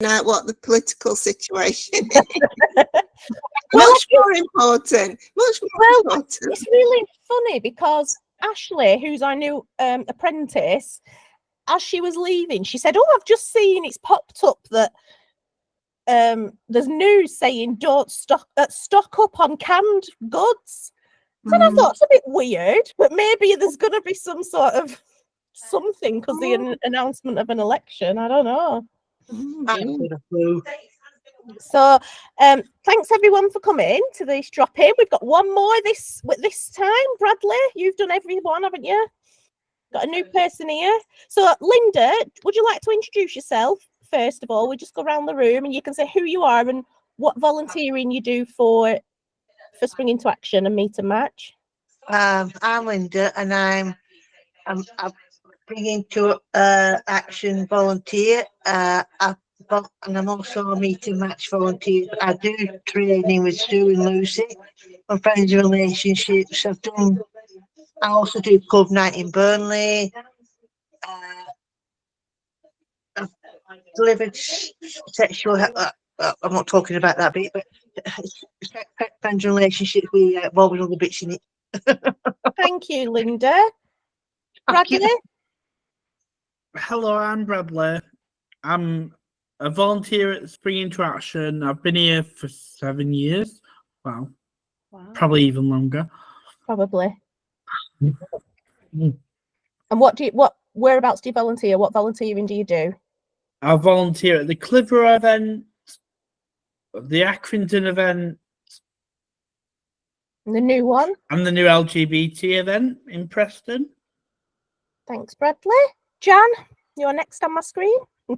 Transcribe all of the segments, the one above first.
out what the political situation is. Much more important. It's really funny because Ashley, who's our new apprentice, as she was leaving, she said, "Oh, I've just seen it's popped up that there's news saying don't stock up on canned goods." And I thought it's a bit weird, but maybe there's going to be some sort of something because the announcement of an election. I don't know. So thanks everyone for coming to this drop in. We've got one more this time. Bradley, you've done everyone, haven't you? Got a new person here. So Linda, would you like to introduce yourself first of all? We'll just go around the room and you can say who you are and what volunteering you do for Spring Into Action and Meet and Match. I'm Linda, and I'm Spring Into Action volunteer. And I'm also a Meet and Match volunteer. I do training with Sue and Lucy on Friends and Relationships. I also do Club Night in Burnley. I've delivered sexual health. I'm not talking about that bit, but friends and relationships, we involve in other bits in it. Thank you, Linda. Bradley? Hello, I'm Bradley. I'm a volunteer at Spring Into Action. I've been here for 7 years. Wow. Probably even longer. Probably. And whereabouts do you volunteer? What volunteering do you do? I volunteer at the Clitheroe event, the Accrington event, the new one, and the new LGBT event in Preston. Thanks, Bradley. Jan, you're next on my screen.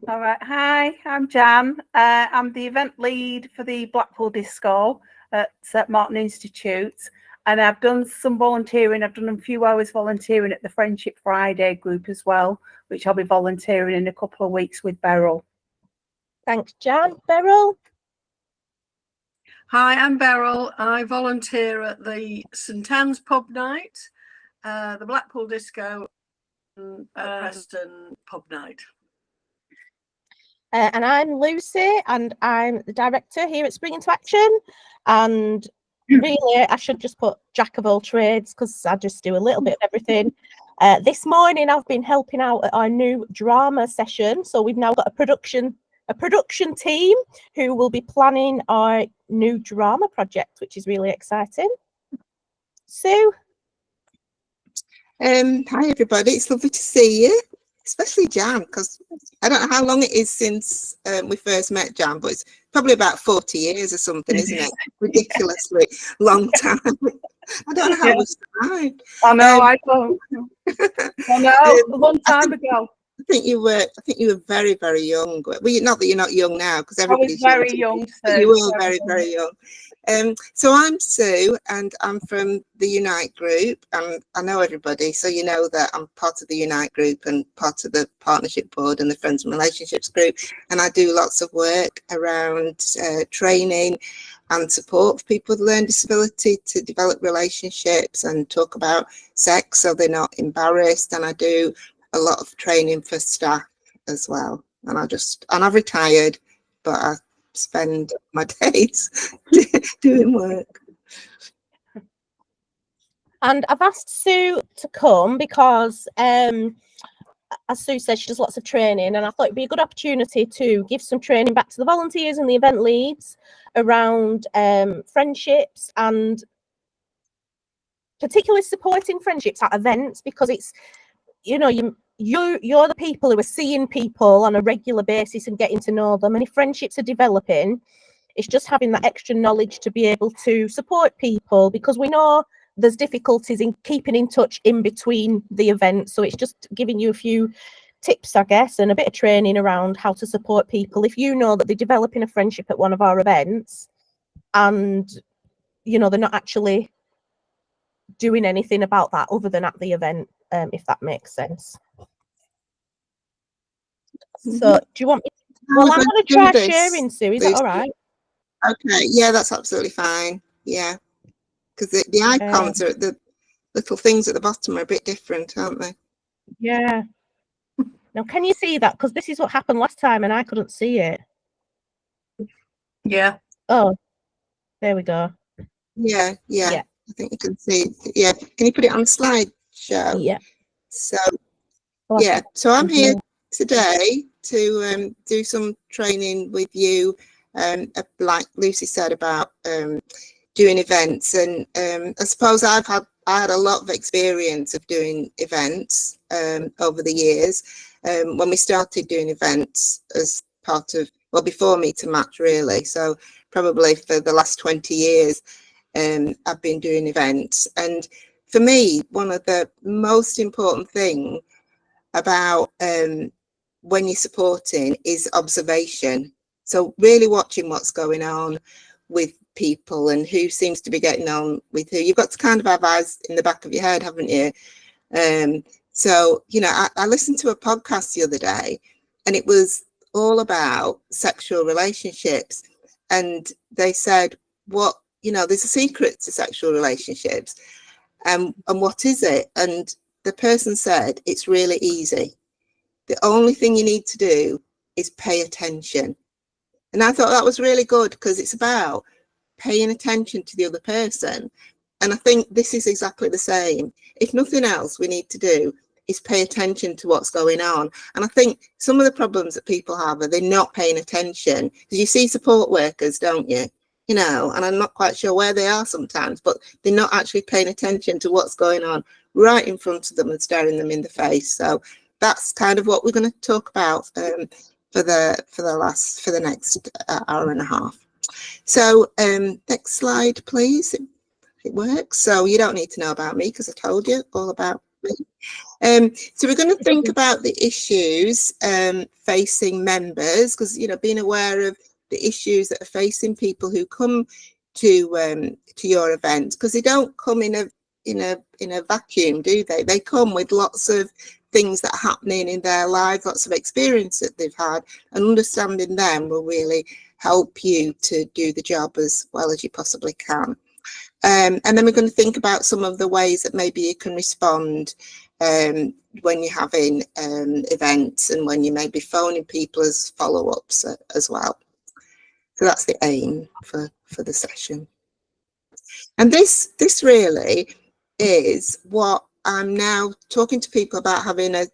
All right. Hi, I'm Jan. I'm the event lead for the Blackpool Disco at Martin Institute. And I've done some volunteering. I've done a few hours volunteering at the Friendship Friday group as well, which I'll be volunteering in a couple of weeks with Beryl. Thanks, Jan. Beryl? Hi, I'm Beryl. I volunteer at the St Anne's Pub Night, the Blackpool Disco, and Preston Pub Night. And I'm Lucy, and I'm the director here at Spring Into Action. And really, I should just put jack of all trades because I just do a little bit of everything. This morning, I've been helping out at our new drama session. So we've now got a production team who will be planning our new drama project, which is really exciting. Sue? Hi, everybody. It's lovely to see you, especially Jan, because I don't know how long it is since we first met Jan, but it's probably about 40 years or something, isn't it? Ridiculously long time. I don't know how we survived. I know, I don't. I know, a long time ago. I think you were very, very young. Well, not that you're not young now, because everybody's very young. So you were very, very young. So I'm Sue, and I'm from the Unite group, and I know everybody, so you know that I'm part of the Unite group and part of the partnership board and the Friends and Relationships group, and I do lots of work around training and support for people with learning disability to develop relationships and talk about sex so they're not embarrassed, and I do a lot of training for staff as well. And I've retired, but I spend my days doing work. And I've asked Sue to come because, as Sue said, she does lots of training, and I thought it'd be a good opportunity to give some training back to the volunteers and the event leads around friendships, and particularly supporting friendships at events, because it's, you know, you're the people who are seeing people on a regular basis and getting to know them, and if friendships are developing, it's just having that extra knowledge to be able to support people, because we know there's difficulties in keeping in touch in between the events. So it's just giving you a few tips, I guess, and a bit of training around how to support people if you know that they're developing a friendship at one of our events and, you know, they're not actually doing anything about that other than at the event, if that makes sense. So do you want me to, well, I'm going to try sharing, Sue, is that all right? Okay, yeah, that's absolutely fine. Yeah, because the icons are, the little things at the bottom are a bit different, aren't they? Yeah. Now, can you see that? Because this is what happened last time and I couldn't see it. Yeah. Oh, there we go. Yeah, yeah. Yeah. I think you can see. Yeah. Can you put it on slideshow? Yeah. So Oh, yeah. So I'm here yeah. today to do some training with you, like Lucy said about doing events, and I suppose I had a lot of experience of doing events over the years. When we started doing events as part of, well, before me to Match really, so probably for the last 20 years I've been doing events. And for me, one of the most important thing about when you're supporting is observation. So really watching what's going on with people and who seems to be getting on with who. You've got to kind of have eyes in the back of your head, haven't you? So, you know, I listened to a podcast the other day, and it was all about sexual relationships. And they said, what, you know, there's a secret to sexual relationships. And what is it? And the person said, it's really easy. The only thing you need to do is pay attention. And I thought that was really good, because it's about paying attention to the other person. And I think this is exactly the same. If nothing else, we need to do is pay attention to what's going on. And I think some of the problems that people have are they're not paying attention. Because you see support workers, don't you? You know, and I'm not quite sure where they are sometimes, but they're not actually paying attention to what's going on right in front of them and staring them in the face. So that's kind of what we're going to talk about for the next hour and a half. So next slide, please. It works. So you don't need to know about me, because I told you all about me. So we're going to think about the issues facing members, because, you know, being aware of the issues that are facing people who come to your event, because they don't come in a vacuum, do they? They come with lots of things that are happening in their lives, lots of experience that they've had, and understanding them will really help you to do the job as well as you possibly can. And then we're going to think about some of the ways that maybe you can respond when you're having events, and when you may be phoning people as follow-ups as well. So that's the aim for the session. And this really is what I'm now talking to people about, having a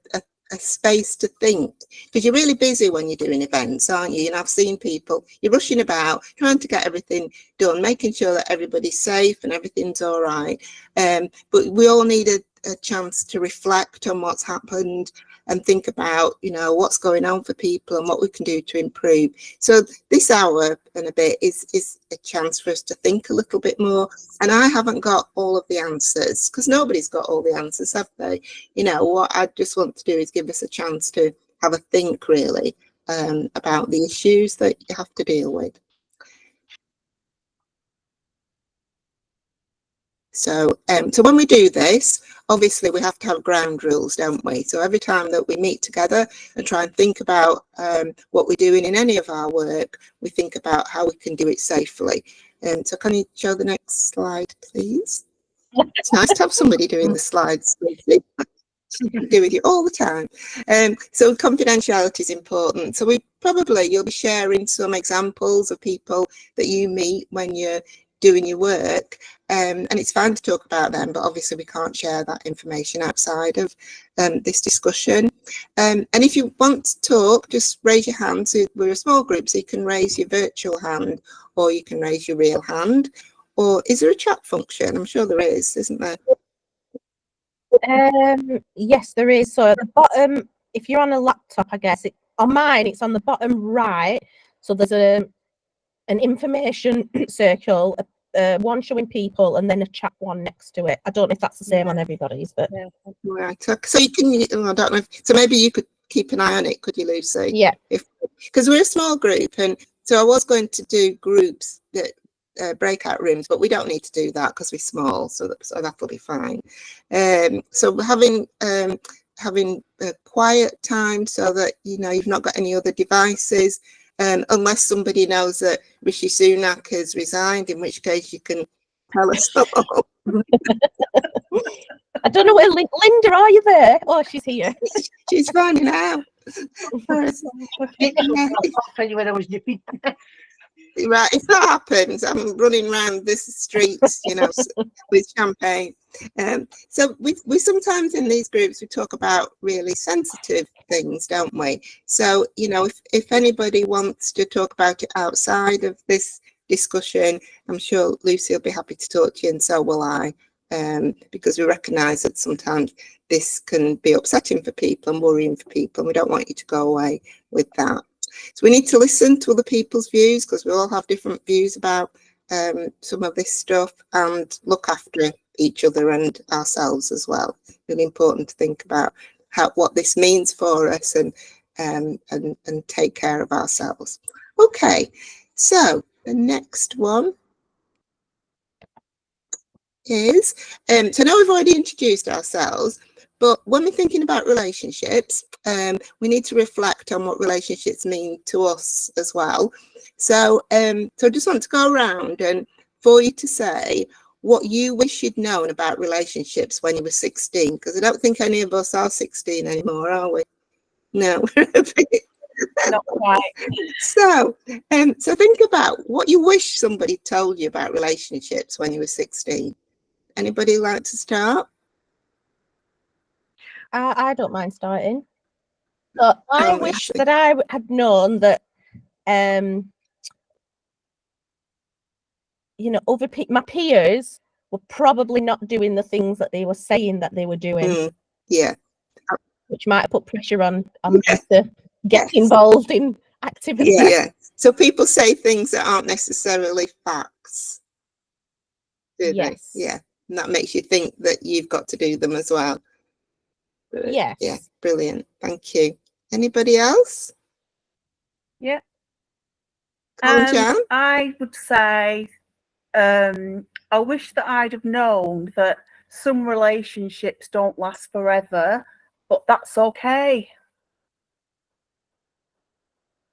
space to think, because you're really busy when you're doing events, aren't you? And I've seen people, you're rushing about trying to get everything done, making sure that everybody's safe and everything's all right. But we all need a chance to reflect on what's happened and think about, you know, what's going on for people and what we can do to improve. So this hour and a bit is a chance for us to think a little bit more. And I haven't got all of the answers, because nobody's got all the answers, have they? You know, what I just want to do is give us a chance to have a think, really, about the issues that you have to deal with. So when we do this, obviously we have to have ground rules, don't we? So every time that we meet together and try and think about what we're doing in any of our work, we think about how we can do it safely. So can you show the next slide, please? It's nice to have somebody doing the slides. Do with you all the time. So confidentiality is important. So you'll be sharing some examples of people that you meet when you're doing your work, and it's fine to talk about them, but obviously we can't share that information outside of this discussion. And if you want to talk, just raise your hand. So we're a small group, so you can raise your virtual hand or you can raise your real hand. Or is there a chat function? I'm sure there is, isn't there? Yes, there is. So at the bottom, if you're on a laptop, I guess on mine it's on the bottom right. So there's an information circle, one showing people, and then a chat one next to it. I don't know if that's the same on everybody's, but right. So you can, I don't know. So maybe you could keep an eye on it, could you, Lucy? Yeah. Because we're a small group, and so I was going to do groups that breakout rooms, but we don't need to do that because we're small, so that'll be fine. So having a quiet time, so that you know you've not got any other devices, unless somebody knows that Rishi Sunak has resigned, in which case you can tell us all. I don't know where Linda, are you there? Oh, she's here. She's finding out. When I was nipping. Right, if that happens, I'm running around the streets, with champagne. So we sometimes in these groups, we talk about really sensitive things, don't we? So, if anybody wants to talk about it outside of this discussion, I'm sure Lucy will be happy to talk to you, and so will I, because we recognise that sometimes this can be upsetting for people and worrying for people, and we don't want you to go away with that. So we need to listen to other people's views, because we all have different views about some of this stuff, and look after each other and ourselves as well. Really important to think about what this means for us, and take care of ourselves. Okay, so the next one is, so now we've already introduced ourselves, but when we're thinking about relationships, we need to reflect on what relationships mean to us as well. So, I just want to go around and for you to say what you wish you'd known about relationships when you were 16, because I don't think any of us are 16 anymore, are we? No. Not quite. So think about what you wish somebody told you about relationships when you were 16. Anybody like to start? I don't mind starting. So I Oh, wish Ashley. that I had known that, my peers were probably not doing the things that they were saying that they were doing, Yeah. which might have put pressure on me to get Yes. involved in activities. Yeah. So people say things that aren't necessarily facts. Do they? Yes. Yeah. And that makes you think that you've got to do them as well. Good. Yes. Yeah. Brilliant. Thank you. Anybody else? Yeah. Come on, Jan. I would say, I wish that I'd have known that some relationships don't last forever, but that's okay.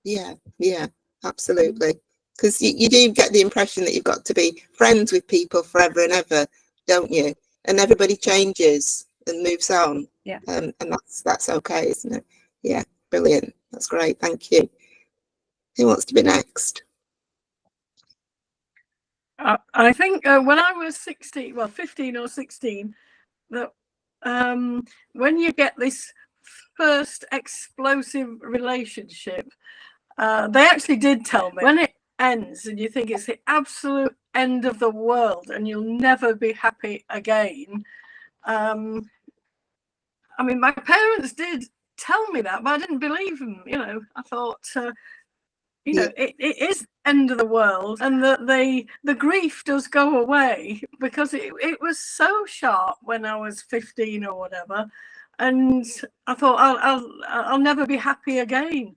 Yeah, absolutely. Because you do get the impression that you've got to be friends with people forever and ever, don't you? And everybody changes and moves on. Yeah. And that's okay, isn't it? Yeah, brilliant. That's great. Thank you. Who wants to be next? I think when I was 16, well, 15 or 16, that when you get this first explosive relationship, they actually did tell me when it ends and you think it's the absolute end of the world and you'll never be happy again. I mean, my parents did tell me that, but I didn't believe them. I thought, it is end of the world, and that the grief does go away, because it was so sharp when I was 15 or whatever, and I thought I'll never be happy again.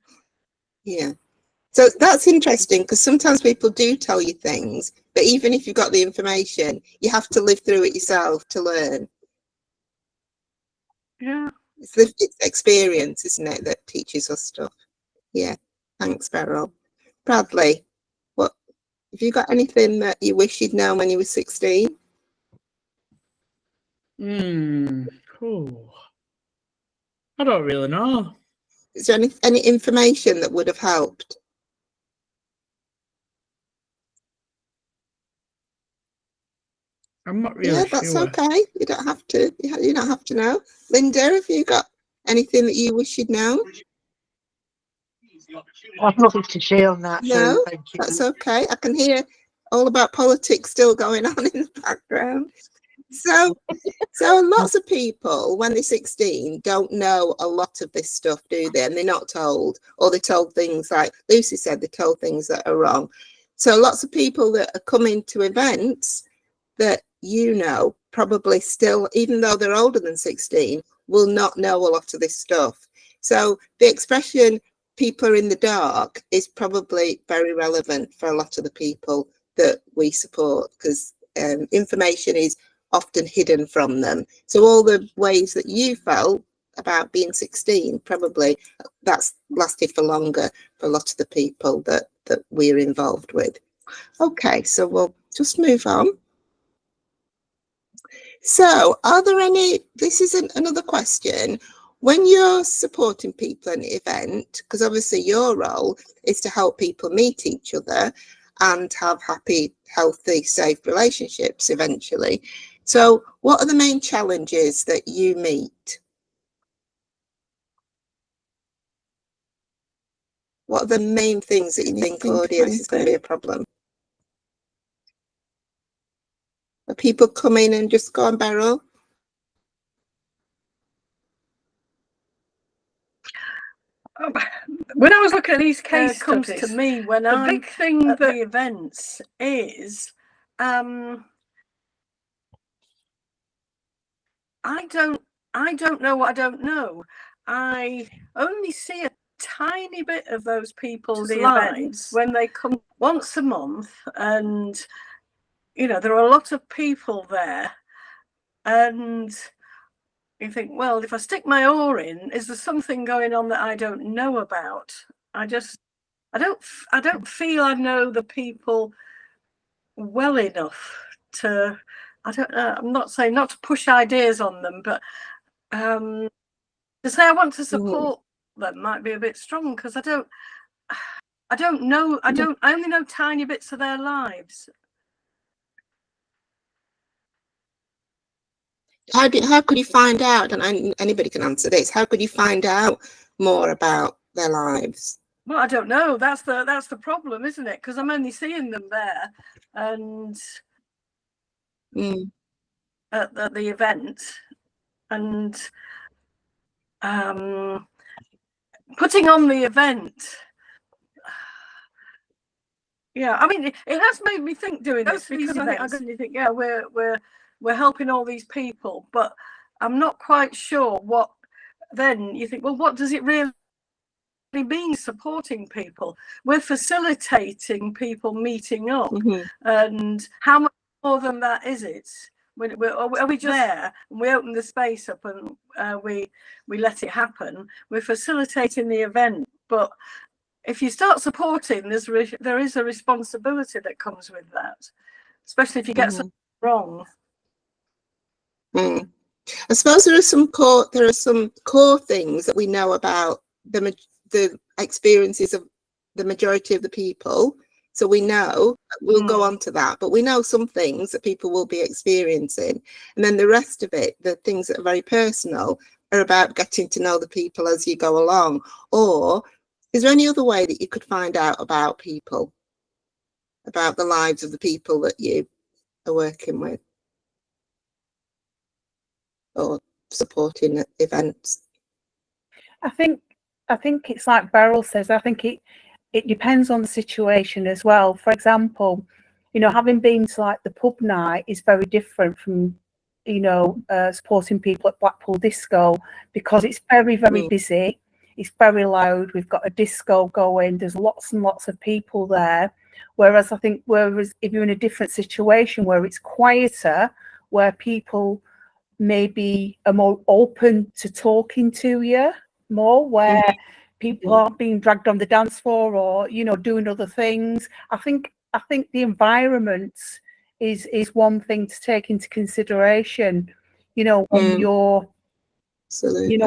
Yeah. So that's interesting, because sometimes people do tell you things, but even if you've got the information, you have to live through it yourself to learn. Yeah. It's experience, isn't it, that teaches us stuff. Yeah. Thanks, Beryl. Bradley, what have you got? Anything that you wish you'd known when you were 16? Cool. I don't really know. Is there any information that would have helped? I'm not really Yeah, that's sure. okay. You don't have to. You don't have to know. Linda, have you got anything that you wish you'd known? I've nothing to say on that. No, So thank you. that's okay. I can hear all about politics still going on in the background. So lots of people, when they're 16, don't know a lot of this stuff, do they? And they're not told, or they're told things like Lucy said, they're told things that are wrong. So lots of people that are coming to events that probably still, even though they're older than 16, will not know a lot of this stuff. So the expression "people are in the dark" is probably very relevant for a lot of the people that we support, because information is often hidden from them. So all the ways that you felt about being 16, probably that's lasted for longer for a lot of the people that we're involved with. Okay, so we'll just move on. So are there any, this is another question, when you're supporting people at an event, because obviously your role is to help people meet each other, and have happy, healthy, safe relationships eventually. So what are the main challenges that you meet? What are the main things that you think, oh dear, this is going to be a problem? Are people come in and just go on Beryl? When I was looking at these case comes studies, to me when the I'm big thing at that the events is I don't know what I don't know. I only see a tiny bit of those people's the lives events when they come once a month, and there are a lot of people there, and you think, well, if I stick my oar in, is there something going on that I don't know about? I don't feel I know the people well enough to, I don't know, I'm not saying not to push ideas on them, but to say I want to support them might be a bit strong, because I don't know, I only know tiny bits of their lives. How could you find out, and anybody can answer this, how could you find out more about their lives? Well, I don't know. That's the problem, isn't it? Because I'm only seeing them there and at the event, and putting on the event. Yeah, I mean, it has made me think doing this, because I think, yeah, we're helping all these people, but I'm not quite sure what. Then you think, well, what does it really mean supporting people? We're facilitating people meeting up, and how much more than that is it? Are we just there and we open the space up and we let it happen? We're facilitating the event, but if you start supporting, there is a responsibility that comes with that, especially if you get something wrong. I suppose there are some core things that we know about the experiences of the majority of the people. So we know, we'll go on to that, but we know some things that people will be experiencing. And then the rest of it, the things that are very personal, are about getting to know the people as you go along. Or is there any other way that you could find out about people, about the lives of the people that you are working with or supporting at events? I think it's like Beryl says. I think it depends on the situation as well. For example, having been to like the pub night is very different from supporting people at Blackpool Disco, because it's very, very busy. It's very loud. We've got a disco going. There's lots and lots of people there. Whereas if you're in a different situation where it's quieter, where people maybe are more open to talking to you more, where people aren't being dragged on the dance floor or doing other things. I think the environment is one thing to take into consideration, when you're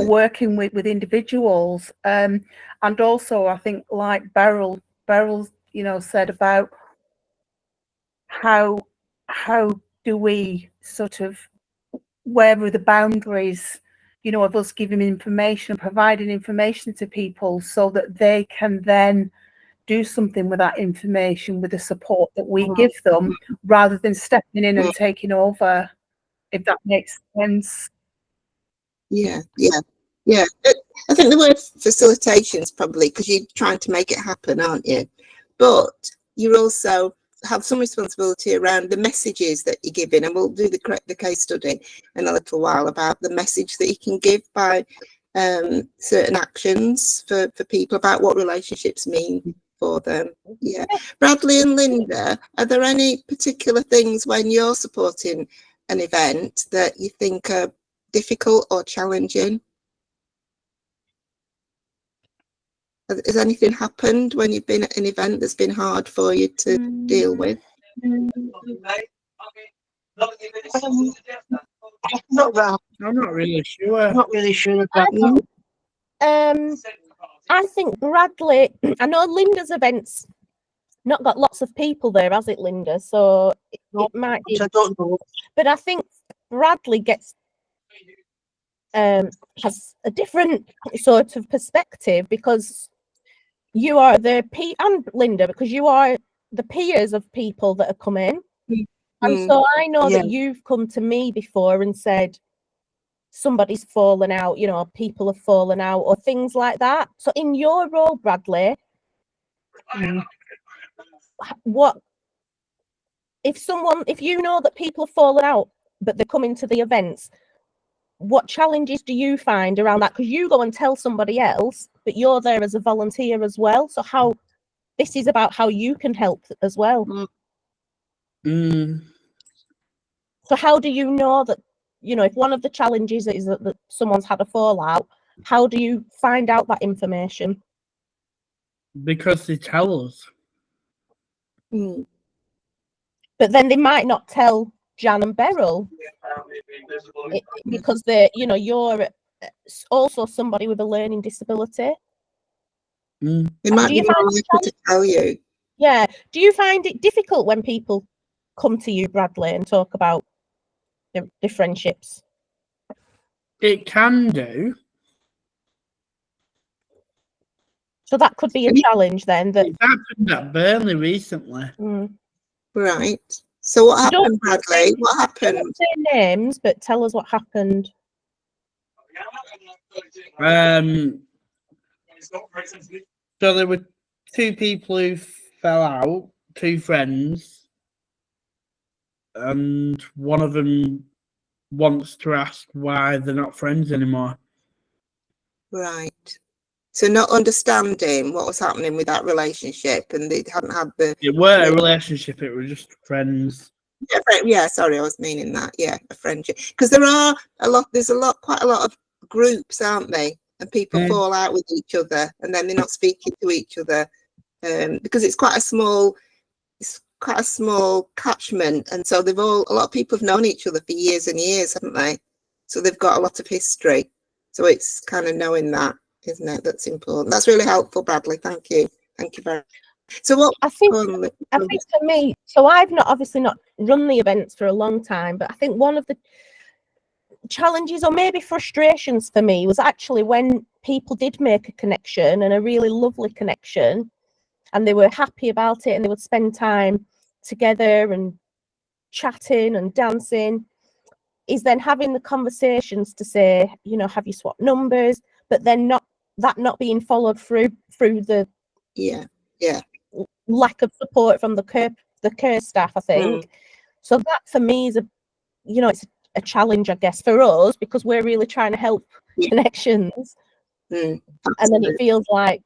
working with individuals. And also I think, like Beryl said about how do we sort of, where are the boundaries, of us giving information, providing information to people so that they can then do something with that information, with the support that we give them, rather than stepping in and taking over, if that makes sense. Yeah. I think the word facilitation is probably, because you're trying to make it happen, aren't you? But you also have some responsibility around the messages that you're giving, and we'll do the case study in a little while about the message that you can give by certain actions for people, about what relationships mean for them. Yeah. Bradley and Linda, are there any particular things when you're supporting an event that you think are difficult or challenging? Has anything happened when you've been at an event that's been hard for you to deal with? Not that. I'm not really sure. Not really sure about I think Bradley, I know Linda's events not got lots of people there, has it, Linda? So it might be. I don't know. But I think Bradley gets has a different sort of perspective, because you are the and Linda, because you are the peers of people that are coming. And so I know that you've come to me before and said somebody's fallen out, you know, people have fallen out or things like that. So in your role, Bradley, what if you know that people have fallen out but they're coming to the events, what challenges do you find around that? Because you go and tell somebody else, but you're there as a volunteer as well. So this is about how you can help as well. So how do you know that, you know, if one of the challenges is that someone's had a fallout, how do you find out that information? Because they tell us. But then they might not tell Jan and Beryl because they're, you know, you're also somebody with a learning disability. They might be more likely to tell you. Yeah. Do you find it difficult when people come to you, Bradley, and talk about the friendships? It can do. So that could be a challenge then. That it happened at Burnley recently. Right. So what happened, Bradley? What happened? Don't say names, but tell us what happened. So there were two people who fell out, two friends, and one of them wants to ask why they're not friends anymore. Right. So not understanding what was happening with that relationship, and they hadn't had the. It weren't a relationship; it was just friends. Yeah, sorry, I was meaning that. Yeah, a friendship. Because there's quite a lot of groups, aren't they? And people fall out with each other, and then they're not speaking to each other, because it's quite a small catchment, and so a lot of people have known each other for years and years, haven't they? So they've got a lot of history. So it's kind of knowing that, isn't it? That's important. That's really helpful, Bradley. Thank you very much. So what I think for me, so I've obviously not run the events for a long time, but I think one of the challenges or maybe frustrations for me was actually when people did make a connection, and a really lovely connection, and they were happy about it, and they would spend time together and chatting and dancing, is then having the conversations to say, you know, have you swapped numbers? But then not being followed through the lack of support from the care staff, I think. So that for me is it's a challenge, I guess, for us, because we're really trying to help connections. And then it feels like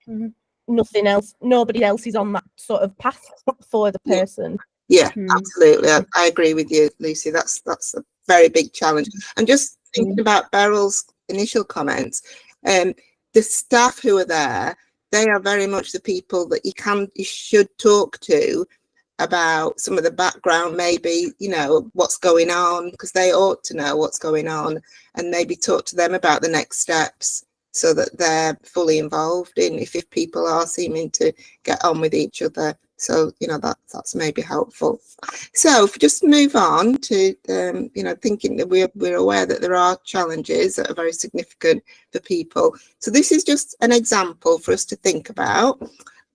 nobody else is on that sort of path for the person. Yeah, absolutely. I agree with you, Lucy. That's a very big challenge. And just thinking about Beryl's initial comments, the staff who are there, they are very much the people that you should talk to about some of the background, maybe, you know, what's going on, because they ought to know what's going on, and maybe talk to them about the next steps so that they're fully involved in if people are seeming to get on with each other. So, you know, that's maybe helpful. So if we just move on to, thinking that we're aware that there are challenges that are very significant for people. So this is just an example for us to think about.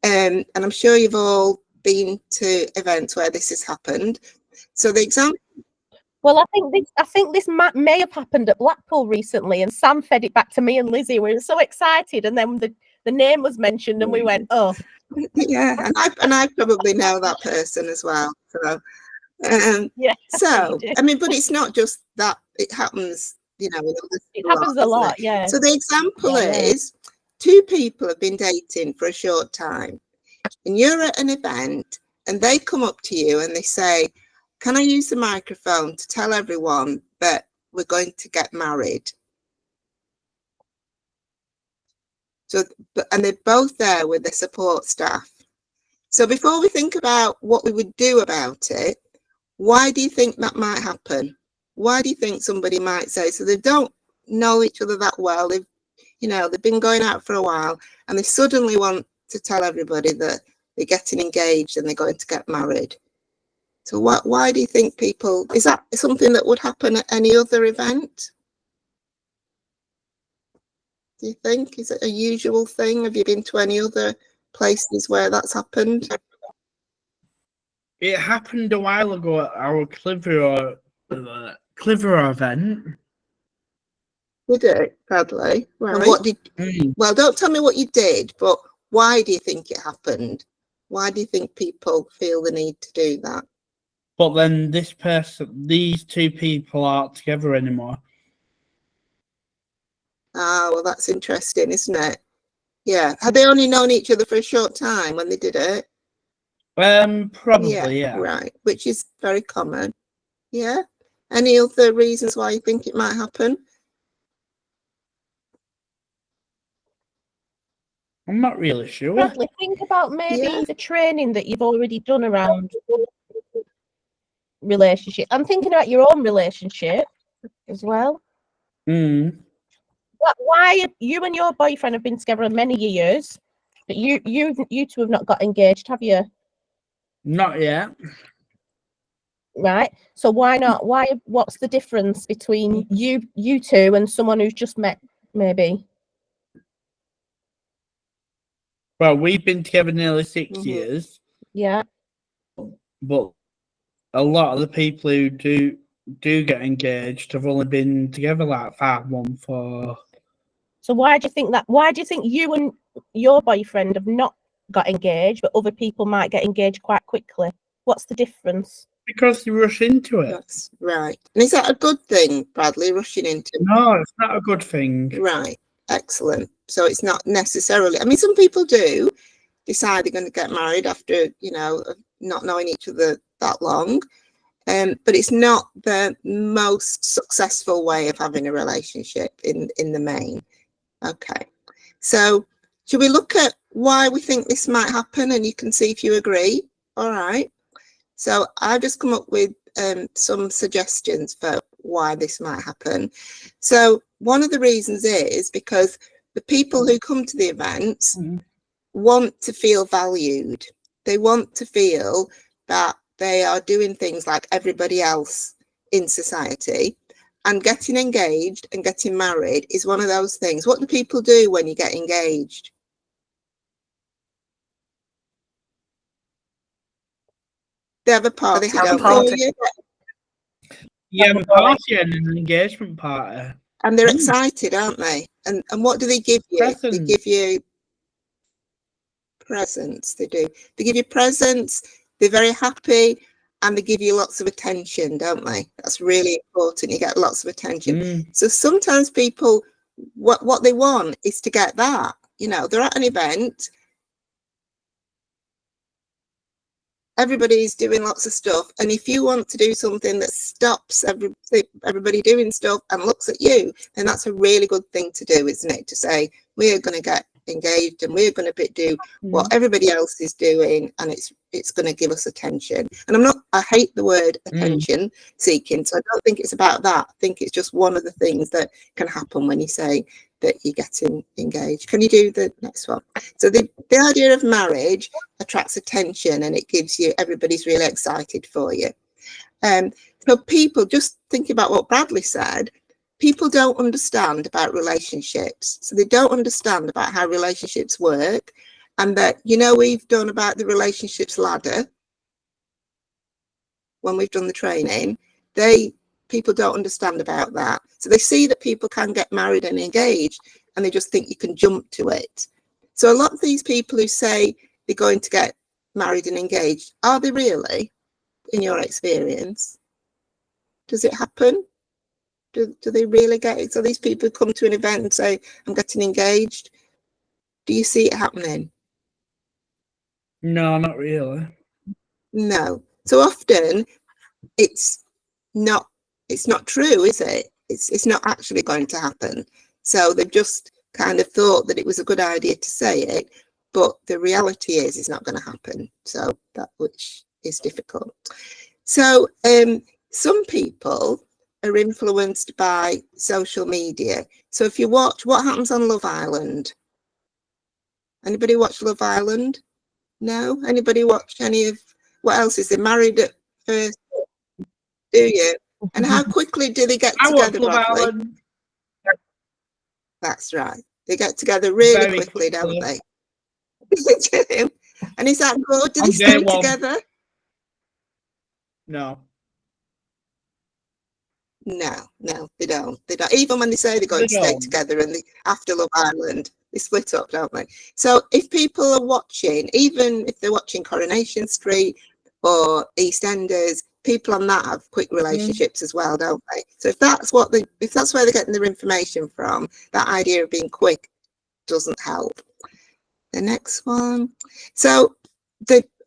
And I'm sure you've all been to events where this has happened. So the example. Well, I think this may have happened at Blackpool recently, and Sam fed it back to me and Lizzie. We were so excited, and then the name was mentioned, and we went, "Oh, yeah." And I probably know that person as well. So, yeah. So I mean, but it's not just that; it happens, you know. It happens a lot, yeah. So the example is, two people have been dating for a short time, and you're at an event, and they come up to you and they say, "Can I use the microphone to tell everyone that we're going to get married?" So, and they're both there with the support staff. So before we think about what we would do about it, why do you think that might happen? Why do you think somebody might say, so they don't know each other that well, they've been going out for a while, and they suddenly want to tell everybody that they're getting engaged and they're going to get married. So why do you think people, is that something that would happen at any other event? Do you think? Is it a usual thing? Have you been to any other places where that's happened? It happened a while ago at our Clitheroe event. Did it, Bradley? Right. And what did? Well, don't tell me what you did, but why do you think it happened? Why do you think people feel the need to do that? But then these two people aren't together anymore. Ah, well, that's interesting, isn't it? Yeah. Had they only known each other for a short time when they did it? Probably, yeah. Right, which is very common. Yeah. Any other reasons why you think it might happen? I'm not really sure. Bradley, think about maybe the training that you've already done around relationship. I'm thinking about your own relationship as well. Why you and your boyfriend have been together many years, but you two have not got engaged, have you? Not yet. Right. So why not? What's the difference between you two and someone who's just met, maybe? Well, we've been together nearly 6 years. Yeah. But a lot of the people who do get engaged have only been together like 5 months or. So why do you think that? Why do you think you and your boyfriend have not got engaged, but other people might get engaged quite quickly? What's the difference? Because you rush into it. That's right. And is that a good thing, Bradley, rushing into it? No, it's not a good thing. Right. Excellent. So it's not necessarily, I mean, some people do decide they're going to get married after, not knowing each other that long. But it's not the most successful way of having a relationship in the main. Okay. So should we look at why we think this might happen, and you can see if you agree? All right. So I've just come up with some suggestions for why this might happen. So one of the reasons is because the people who come to the events want to feel valued. They want to feel that they are doing things like everybody else in society, and getting engaged and getting married is one of those things. What do people do when you get engaged? They have a party. They have a party. You have a party and an engagement party. And they're excited, aren't they? And what do they give you? Presents. They give you presents. They do. They give you presents. They're very happy, and they give you lots of attention, don't they? That's really important. You get lots of attention. So sometimes people, what they want is to get that. They're at an event. Everybody's doing lots of stuff, and if you want to do something that stops everybody doing stuff and looks at you, then that's a really good thing to do, isn't it? To say, we're going to get engaged and we're going to do what everybody else is doing, and it's going to give us attention. And I hate the word attention seeking, so I don't think it's about that. I think it's just one of the things that can happen when you say that you're getting engaged. Can you do the next one? So the idea of marriage attracts attention, and it gives you, everybody's really excited for you. So people, just thinking about what Bradley said, people don't understand about relationships. So they don't understand about how relationships work, and that, we've done about the relationships ladder when we've done the training. People don't understand about that. So they see that people can get married and engaged, and they just think you can jump to it. So a lot of these people who say they're going to get married and engaged, are they really, in your experience? Does it happen? Do they really get it? So these people come to an event and say, I'm getting engaged. Do you see it happening? No, not really. No. So often it's not true, is it? It's not actually going to happen. So they've just kind of thought that it was a good idea to say it, but the reality is it's not going to happen. So that, which is difficult. So some people are influenced by social media. So if you watch what happens on Love Island, anybody watch Love Island? No? Anybody watch any of, what else is there? Married at First, do you? And how quickly do they get I watch together, Love Bradley? Island That's right. They get together really very quickly, don't quickly. they? And is that good? Do they On stay day one. together? No. No, they don't. They don't. Even when they say they're going They to stay don't. together and after Love Island, they split up, don't they? So if people are watching, even if they're watching Coronation Street or EastEnders, people on that have quick relationships as well, don't they? So if that's where they're getting their information from, that idea of being quick doesn't help. The next one. So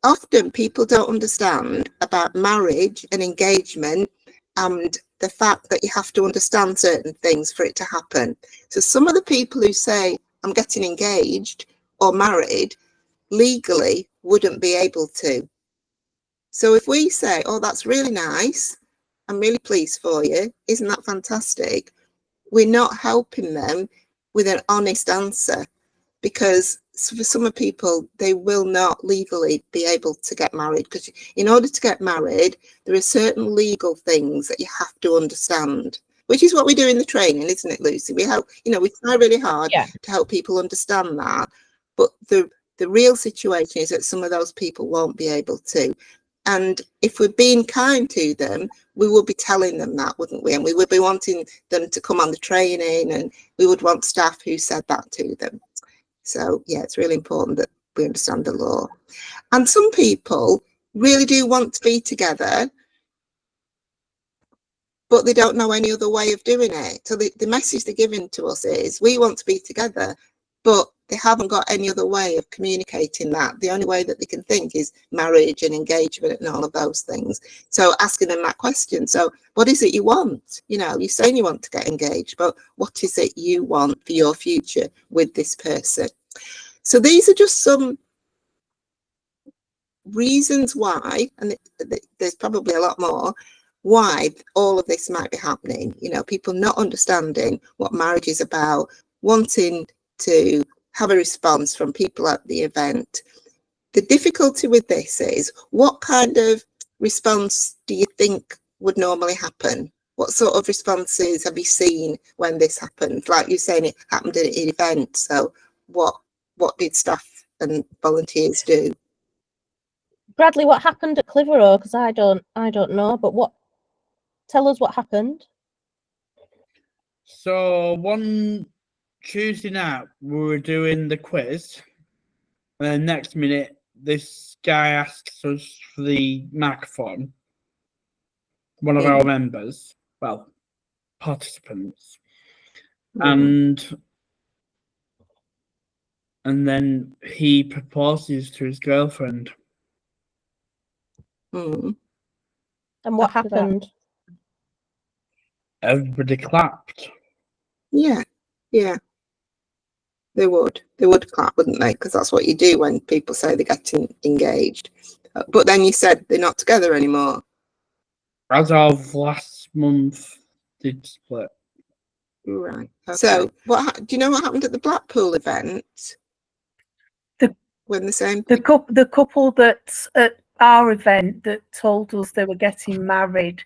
often people don't understand about marriage and engagement and the fact that you have to understand certain things for it to happen. So some of the people who say, I'm getting engaged or married, legally wouldn't be able to. So if we say, oh, that's really nice, I'm really pleased for you, isn't that fantastic? We're not helping them with an honest answer, because for some people, they will not legally be able to get married, because in order to get married, there are certain legal things that you have to understand, which is what we do in the training, isn't it, Lucy? We help, we try really hard to help people understand that, but the real situation is that some of those people won't be able to. And if we're being kind to them, we will be telling them that, wouldn't we? And we would be wanting them to come on the training, and we would want staff who said that to them. So, yeah, it's really important that we understand the law. And some people really do want to be together, but they don't know any other way of doing it. So the message they're giving to us is, we want to be together, but they haven't got any other way of communicating that. The only way that they can think is marriage and engagement and all of those things. So asking them that question. So what is it you want? You're saying you want to get engaged, but what is it you want for your future with this person? So these are just some reasons why, and there's probably a lot more, why all of this might be happening. People not understanding what marriage is about, wanting to have a response from people at the event. The difficulty with this is, what kind of response do you think would normally happen? What sort of responses have you seen when this happened? Like you're saying, it happened at an event. So what did staff and volunteers do? Bradley, what happened at Clitheroe? Because I don't know, but tell us what happened. So one Tuesday night we were doing the quiz, and then next minute this guy asks us for the microphone. One of our members, well, participants, and then he proposes to his girlfriend. And what happened? Everybody clapped. Yeah. They would clap, wouldn't they? Because that's what you do when people say they're getting engaged. But then you said they're not together anymore. As of last month, they'd split. Right. Okay. So do you know what happened at the Blackpool event? The couple that's at our event that told us they were getting married,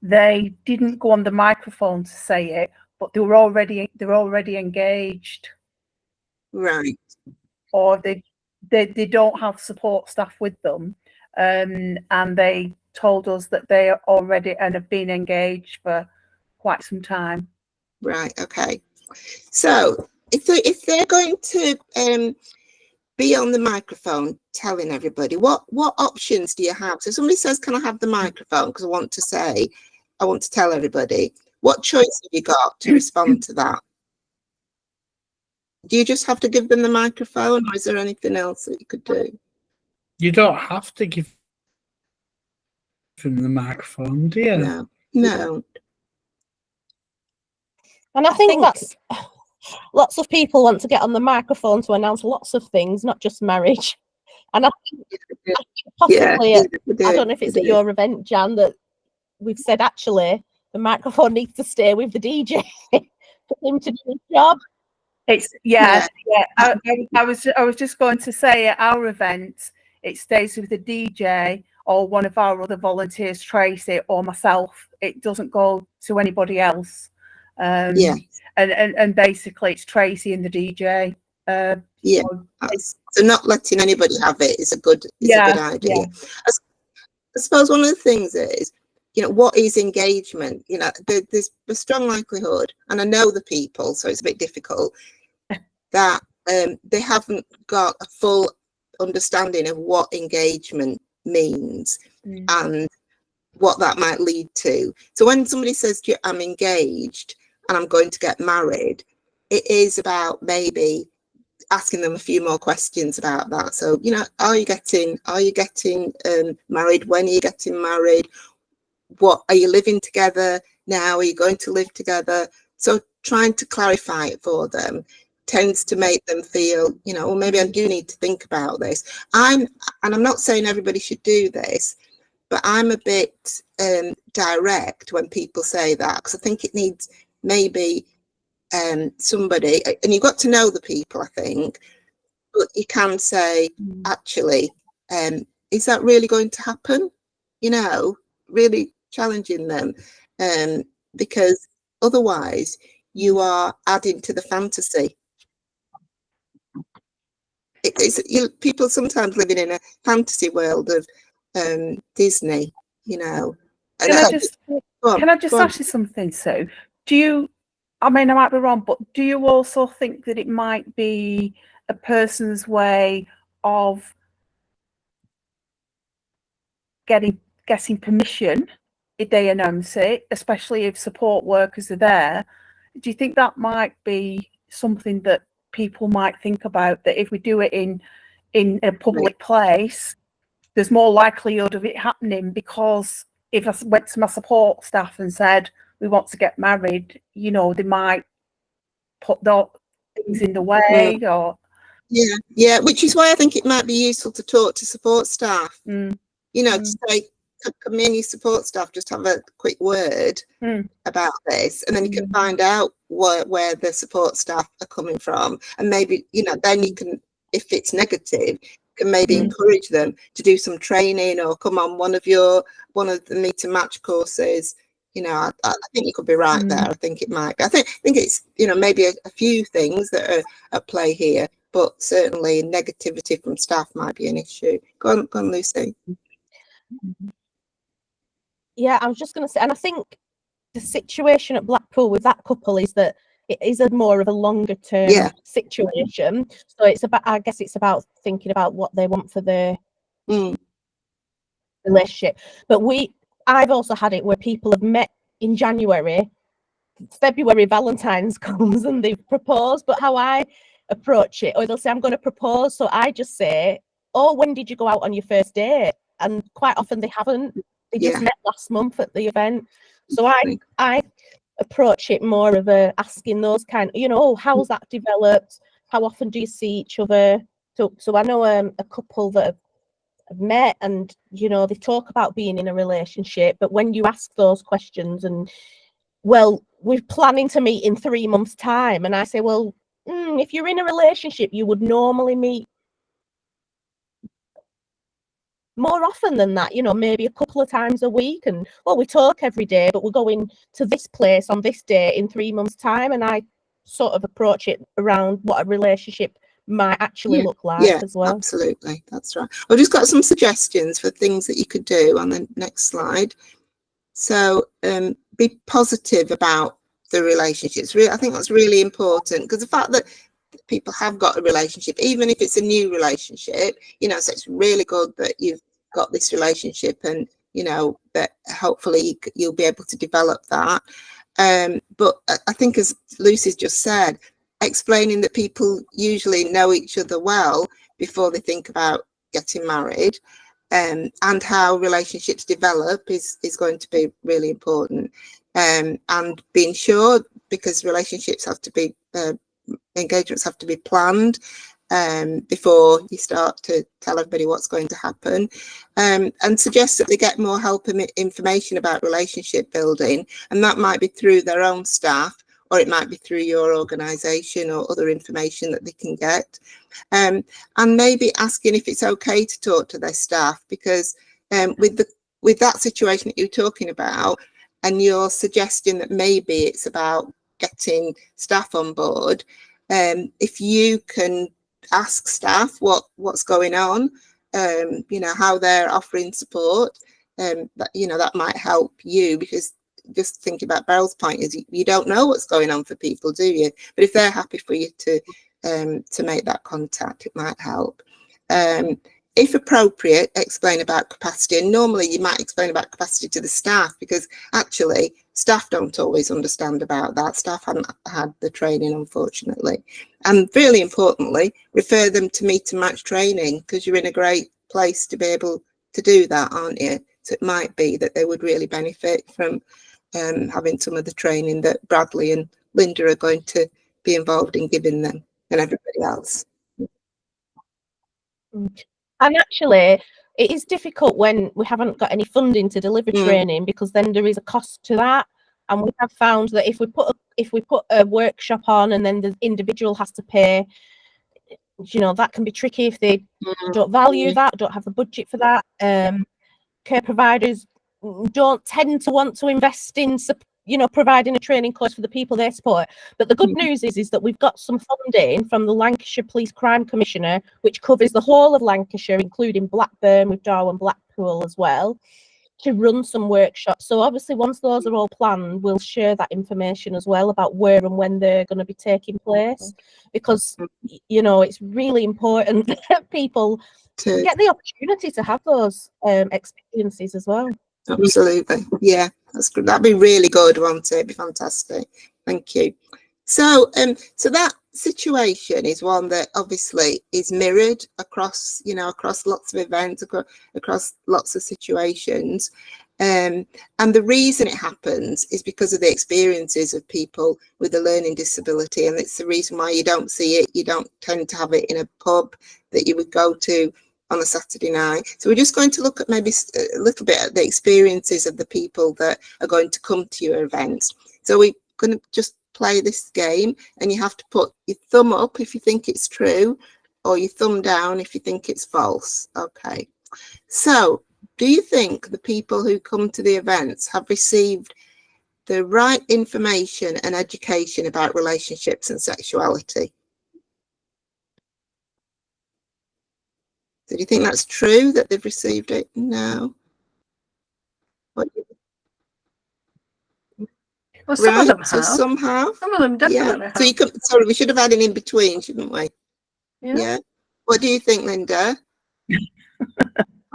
they didn't go on the microphone to say it, but they were already engaged. Right. Or they don't have support staff with them, and they told us that they are already and have been engaged for quite some time. Right. Okay. So if they're going to be on the microphone telling everybody, what options do you have? So somebody says, can I have the microphone because I want to tell everybody. What choice have you got to respond to that? Do you just have to give them the microphone, or is there anything else that you could do? You don't have to give them the microphone, do you? No. And I think that's lots of people want to get on the microphone to announce lots of things, not just marriage. And I think possibly, I don't know if it's at your event, Jan, that we've said actually the microphone needs to stay with the DJ for him to do his job. I was just going to say, at our event, it stays with the DJ or one of our other volunteers, Tracy, or myself. It doesn't go to anybody else. Yeah. And basically it's Tracy and the DJ. Yeah. So not letting anybody have it is a good idea. Yeah. I suppose one of the things is, what is engagement? There's a strong likelihood, and I know the people, so it's a bit difficult, that they haven't got a full understanding of what engagement means and what that might lead to. So when somebody says, I'm engaged and I'm going to get married, it is about maybe asking them a few more questions about that. So, are you getting married? When are you getting married? What are you living together now? Are you going to live together? So trying to clarify it for them tends to make them feel, well, maybe I do need to think about this. And I'm not saying everybody should do this, but I'm a bit direct when people say that, because I think it needs maybe somebody, and you've got to know the people, I think, but you can say, actually, is that really going to happen? Really challenging them, because otherwise you are adding to the fantasy. People sometimes living in a fantasy world of Disney, And Can I just ask you something, Sue? I might be wrong, but do you also think that it might be a person's way of getting permission if they announce it, especially if support workers are there? Do you think that might be something that people might think about, that if we do it in a public place, there's more likelihood of it happening? Because if I went to my support staff and said, we want to get married, they might put things in the way, or which is why I think it might be useful to talk to support staff. To say, come in, your support staff, just have a quick word about this, and then you can find out where the support staff are coming from, and maybe then you can, if it's negative, can maybe encourage them to do some training or come on one of the meet and match courses. I think you could be right there. I think it might be. I think it's maybe a few things that are at play here, but certainly negativity from staff might be an issue. Go on, Lucy. Yeah, I was just going to say, and I think the situation at Blackpool with that couple is that it is more of a longer term situation. So I guess it's about thinking about what they want for their relationship. But I've also had it where people have met in January, February Valentine's comes and they've proposed. But how I approach it, or they'll say, I'm going to propose. So I just say, oh, when did you go out on your first date? And quite often they haven't. They just met last month at the event. So I approach it more of asking those kind of, how's that developed? How often do you see each other? So I know a couple that have met, and they talk about being in a relationship, but when you ask those questions and, well, we're planning to meet in 3 months' time, and I say, well, if you're in a relationship, you would normally meet more often than that, maybe a couple of times a week, and we talk every day, but we're going to this place on this day in 3 months' time. And I sort of approach it around what a relationship might actually look like as well. Absolutely, that's right. I've just got some suggestions for things that you could do on the next slide. So be positive about the relationships. I think that's really important, because the fact that people have got a relationship, even if it's a new relationship, so it's really good that you've got this relationship, and that hopefully you'll be able to develop that. But I think, as Lucy's just said, explaining that people usually know each other well before they think about getting married, and how relationships develop is going to be really important, and being sure, because relationships have to be engagements have to be planned before you start to tell everybody what's going to happen, and suggest that they get more help and information about relationship building, and that might be through their own staff, or it might be through your organisation or other information that they can get. And maybe asking if it's okay to talk to their staff, because with that situation that you're talking about, and you're suggesting that maybe it's about getting staff on board, if you can ask staff what's going on, you know, how they're offering support, that, you know, that might help you, because just thinking about Beryl's point is you don't know what's going on for people, do you? But if they're happy for you to make that contact, it might help. If appropriate, explain about capacity. And normally you might explain about capacity to the staff, because actually staff don't always understand about that. Staff haven't had the training, unfortunately. And really importantly, refer them to meet and match training, because you're in a great place to be able to do that, aren't you? So it might be that they would really benefit from having some of the training that Bradley and Linda are going to be involved in giving them, and everybody else. And actually, it is difficult when we haven't got any funding to deliver training, because then there is a cost to that. And we have found that if we put a workshop on and then the individual has to pay, you know, that can be tricky if they don't value that, don't have the budget for that. Care providers don't tend to want to invest in, you know, providing a training course for the people they support. But the good news is that we've got some funding from the Lancashire Police Crime Commissioner, which covers the whole of Lancashire, including Blackburn, with Darwen, Blackpool as well, to run some workshops. So obviously once those are all planned, we'll share that information as well about where and when they're going to be taking place, because, you know, it's really important that people get the opportunity to have those experiences as well. Absolutely, yeah, that's good. That'd be really good, won't it? It'd be fantastic. Thank you. So so that situation is one that obviously is mirrored across, you know, across lots of events, across lots of situations, and the reason it happens is because of the experiences of people with a learning disability, and it's the reason why you don't see it, you don't tend to have it in a pub that you would go to on a Saturday night. So we're just going to look at maybe a little bit at the experiences of the people that are going to come to your events. So we're going to just play this game, and you have to put your thumb up if you think it's true, or your thumb down if you think it's false. Okay. So do you think the people who come to the events have received the right information and education about relationships and sexuality? So do you think that's true, that they've received it? No. What? Well, some of them have. So some have. Some of them definitely have. So you could, sorry, we should have had an in between, shouldn't we? Yeah. What do you think, Linda?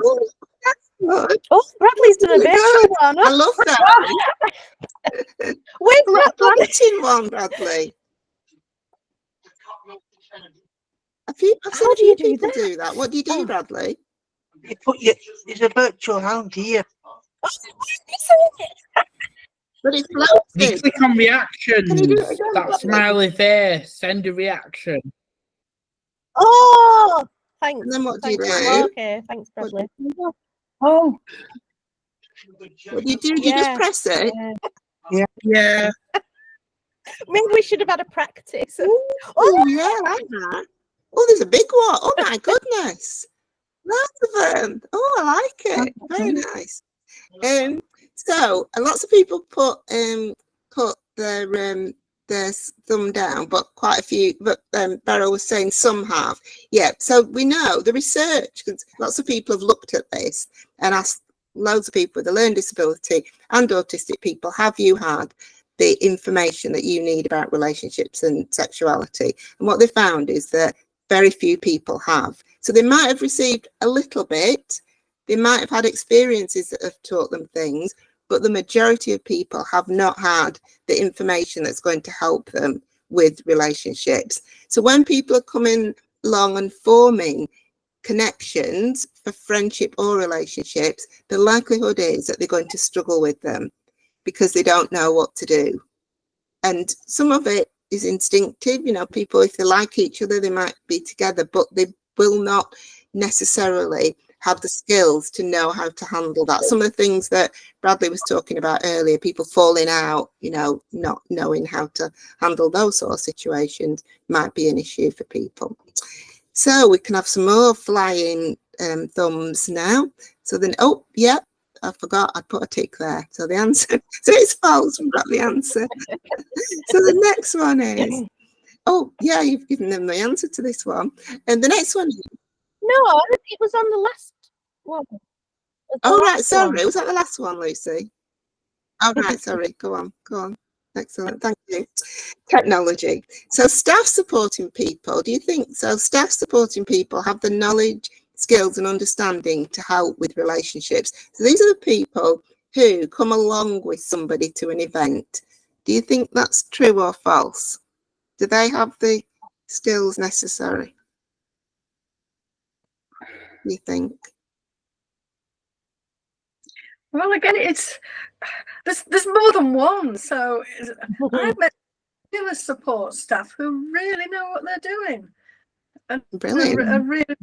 Oh, that's good. Oh, Bradley's done a bit one. I love that. Where's Bradley? One, Bradley. How do you do that? Do that? What do you do, Bradley? You put your, there's a virtual hand here. But it's You floating. click on reactions. Can you do it again, That Bradley? smiley face. Send a reaction. Oh, thanks. And then what do you Thanks. do? Okay, thanks, Bradley. Oh, What do? You just press it. Yeah. Maybe we should have had a practice. Oh yeah, I like that. Oh, there's a big one. Oh my goodness. Lots of them. Oh, I like it. Very nice. So lots of people put their thumb down, but quite a few, but Beryl was saying some have. Yeah, so we know the research, because lots of people have looked at this and asked loads of people with a learning disability and autistic people, have you had the information that you need about relationships and sexuality? And what they found is that very few people have. So they might have received a little bit, they might have had experiences that have taught them things, but the majority of people have not had the information that's going to help them with relationships. So when people are coming along and forming connections for friendship or relationships, the likelihood is that they're going to struggle with them because they don't know what to do. And some of it is instinctive, you know, people, if they like each other, they might be together, but they will not necessarily have the skills to know how to handle that. Some of the things that Bradley was talking about earlier, people falling out, you know, not knowing how to handle those sort of situations might be an issue for people. So we can have some more flying thumbs now. So then, oh, yeah, I forgot I put a tick there. So the answer, so it's false, we've got the answer. So the next one is, oh, yeah, you've given them the answer to this one. And the next one is, No, it was on the last one. oh, right, sorry, was that the last one, Lucy? Oh, right, sorry, go on. Excellent, thank you. Technology. So staff supporting people, do you think, so staff supporting people have the knowledge, skills and understanding to help with relationships? So these are the people who come along with somebody to an event. Do you think that's true or false? Do they have the skills necessary? You think? Well, again, there's more than one. So I've met support staff who really know what they're doing. And Brilliant.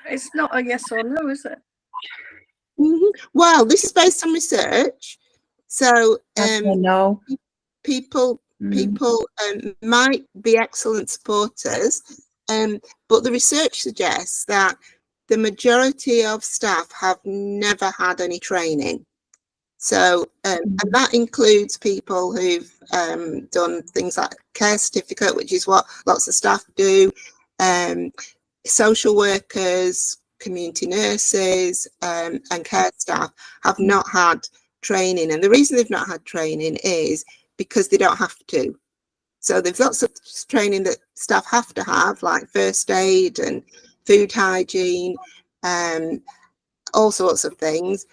It's not a yes or no, is it? Well, this is based on research. So no. people might be excellent supporters, but the research suggests that the majority of staff have never had any training. So and that includes people who've done things like care certificate, which is what lots of staff do, social workers, community nurses, and care staff have not had training. And the reason they've not had training is because they don't have to. So there's lots of training that staff have to have, like first aid and food hygiene, all sorts of things,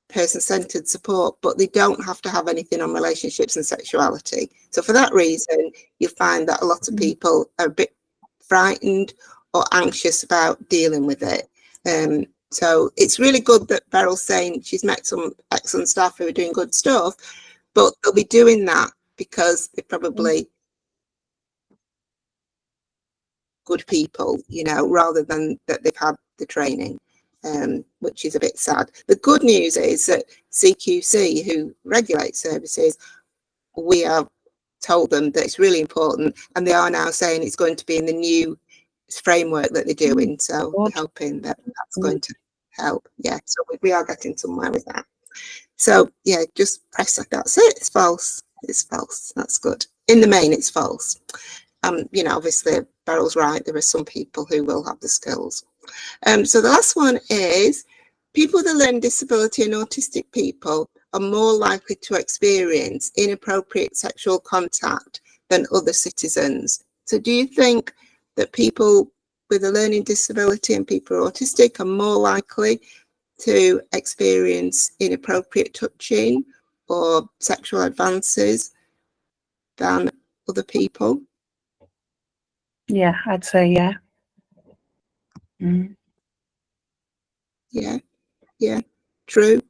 person-centered support, but they don't have to have anything on relationships and sexuality. So for that reason, you find that a lot of people are a bit frightened or anxious about dealing with it. So it's really good that Beryl's saying she's met some excellent staff who are doing good stuff, but they'll be doing that because they're probably good people, you know, rather than that they've had the training, which is a bit sad. The good news is that CQC, who regulate services, we have told them that it's really important, and they are now saying it's going to be in the new framework that they're doing. So we're hoping that that's going to help. Yeah, so we are getting somewhere with that. So yeah, just press that. That's it. It's false. It's false. That's good. In the main, it's false. You know, obviously Beryl's right. There are some people who will have the skills. So the last one is people with a learning disability and autistic people are more likely to experience inappropriate sexual contact than other citizens. So do you think that people with a learning disability and people who are autistic are more likely to experience inappropriate touching or sexual advances than other people? Yeah, I'd say yeah. Yeah, true,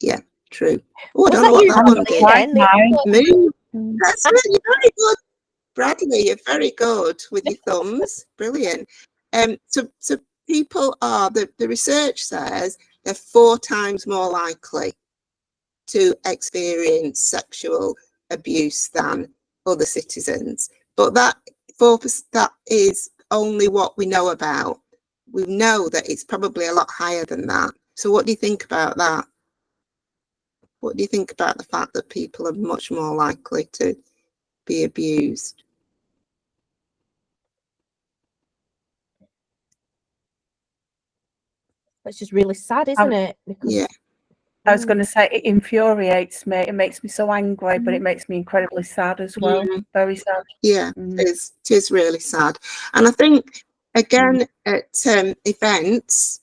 yeah, true. Oh, I don't know what that one did. That's really very good, Bradley. You're very good with your thumbs. Brilliant. So people are, the research says they're 4 times more likely to experience sexual abuse than other citizens. But that 4%, that is only what we know about. We know that it's probably a lot higher than that. So what do you think about that? What do you think about the fact that people are much more likely to be abused? It's just really sad, isn't it? Because yeah. I was going to say it infuriates me. It makes me so angry, but it makes me incredibly sad as well. Very sad. Yeah, it is really sad. And I think, again, at events,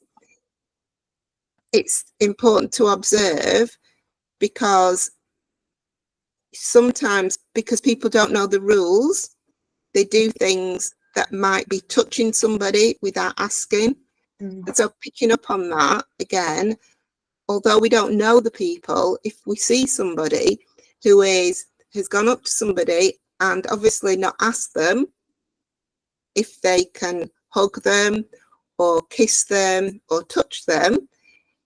it's important to observe, because sometimes, because people don't know the rules, they do things that might be touching somebody without asking. And so picking up on that, again, although we don't know the people, if we see somebody who has gone up to somebody and obviously not asked them if they can hug them or kiss them or touch them,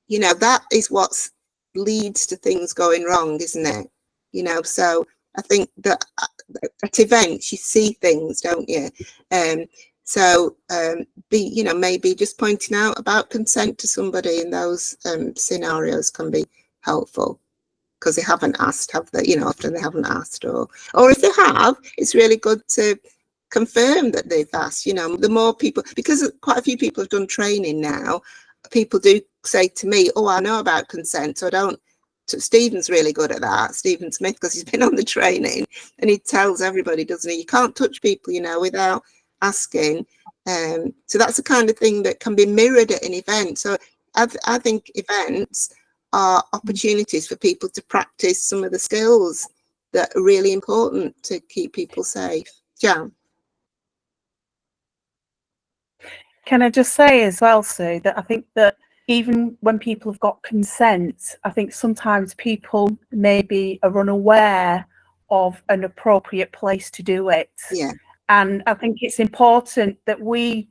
you know, that is what leads to things going wrong, isn't it? You know, so I think that at events you see things, don't you? So be, you know, maybe just pointing out about consent to somebody in those scenarios can be helpful, because they haven't asked, have they? You know, often they haven't asked, or if they have, it's really good to confirm that they've asked. You know, the more people, because quite a few people have done training now, people do say to me, oh, I know about consent, so I don't. So Stephen's really good at that, Stephen Smith, because he's been on the training, and he tells everybody, doesn't he? You can't touch people, you know, without asking. So that's the kind of thing that can be mirrored at an event. So I think events are opportunities for people to practice some of the skills that are really important to keep people safe. Jan? Can I just say as well, Sue, that I think that even when people have got consent, I think sometimes people maybe are unaware of an appropriate place to do it. Yeah. And I think it's important that we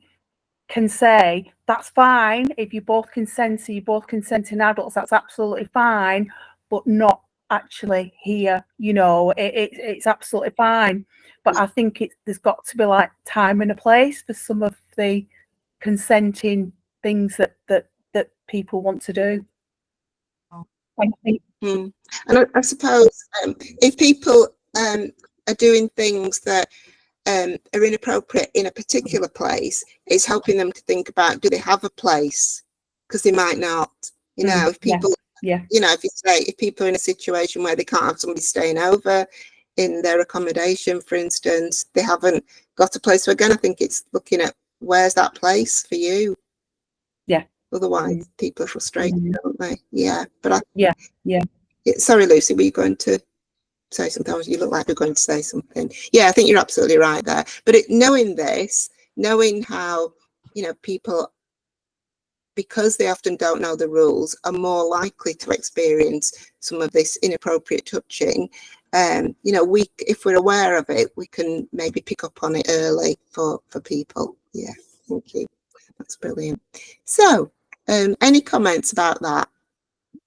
can say, that's fine, if you both consent, so you both consenting adults, that's absolutely fine, but not actually here, you know, it's absolutely fine. But I think there's got to be like time and a place for some of the consenting things that people want to do. I think. And I suppose if people are doing things that are inappropriate in a particular place, it's helping them to think about, do they have a place? Because they might not. You know, if people, yeah, you know, if people are in a situation where they can't have somebody staying over in their accommodation, for instance, they haven't got a place. So again, I think it's looking at, where's that place for you? Yeah. Otherwise, people are frustrated, don't they? Yeah. But yeah. Sorry, Lucy, were you going to say something? You look like you're going to say something. Yeah, I think you're absolutely right there. But knowing this, knowing how, you know, people, because they often don't know the rules, are more likely to experience some of this inappropriate touching. You know, if we're aware of it, we can maybe pick up on it early for people. Yeah, thank you. That's brilliant. So, any comments about that?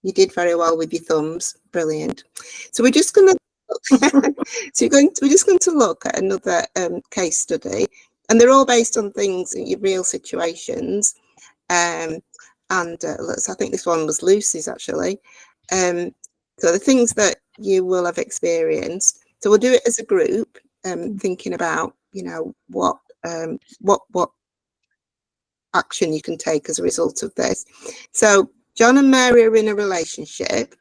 You did very well with your thumbs. Brilliant. So we're just going to we're just going to look at another case study, and they're all based on things in real situations. So I think this one was Lucy's actually. So the things that you will have experienced. So we'll do it as a group, thinking about, you know, what action you can take as a result of this. So John and Mary are in a relationship.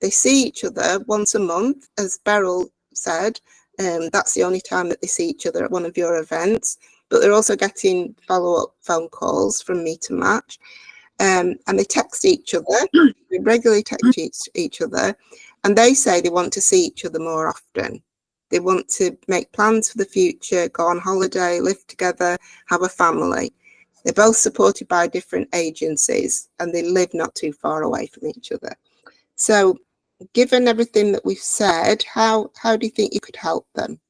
They see each other once a month, as Beryl said. That's the only time that they see each other at one of your events. But they're also getting follow-up phone calls from Meet and Match. And they text each other. They regularly text each other. And they say they want to see each other more often. They want to make plans for the future, go on holiday, live together, have a family. They're both supported by different agencies, and they live not too far away from each other. So, given everything that we've said, how do you think you could help them?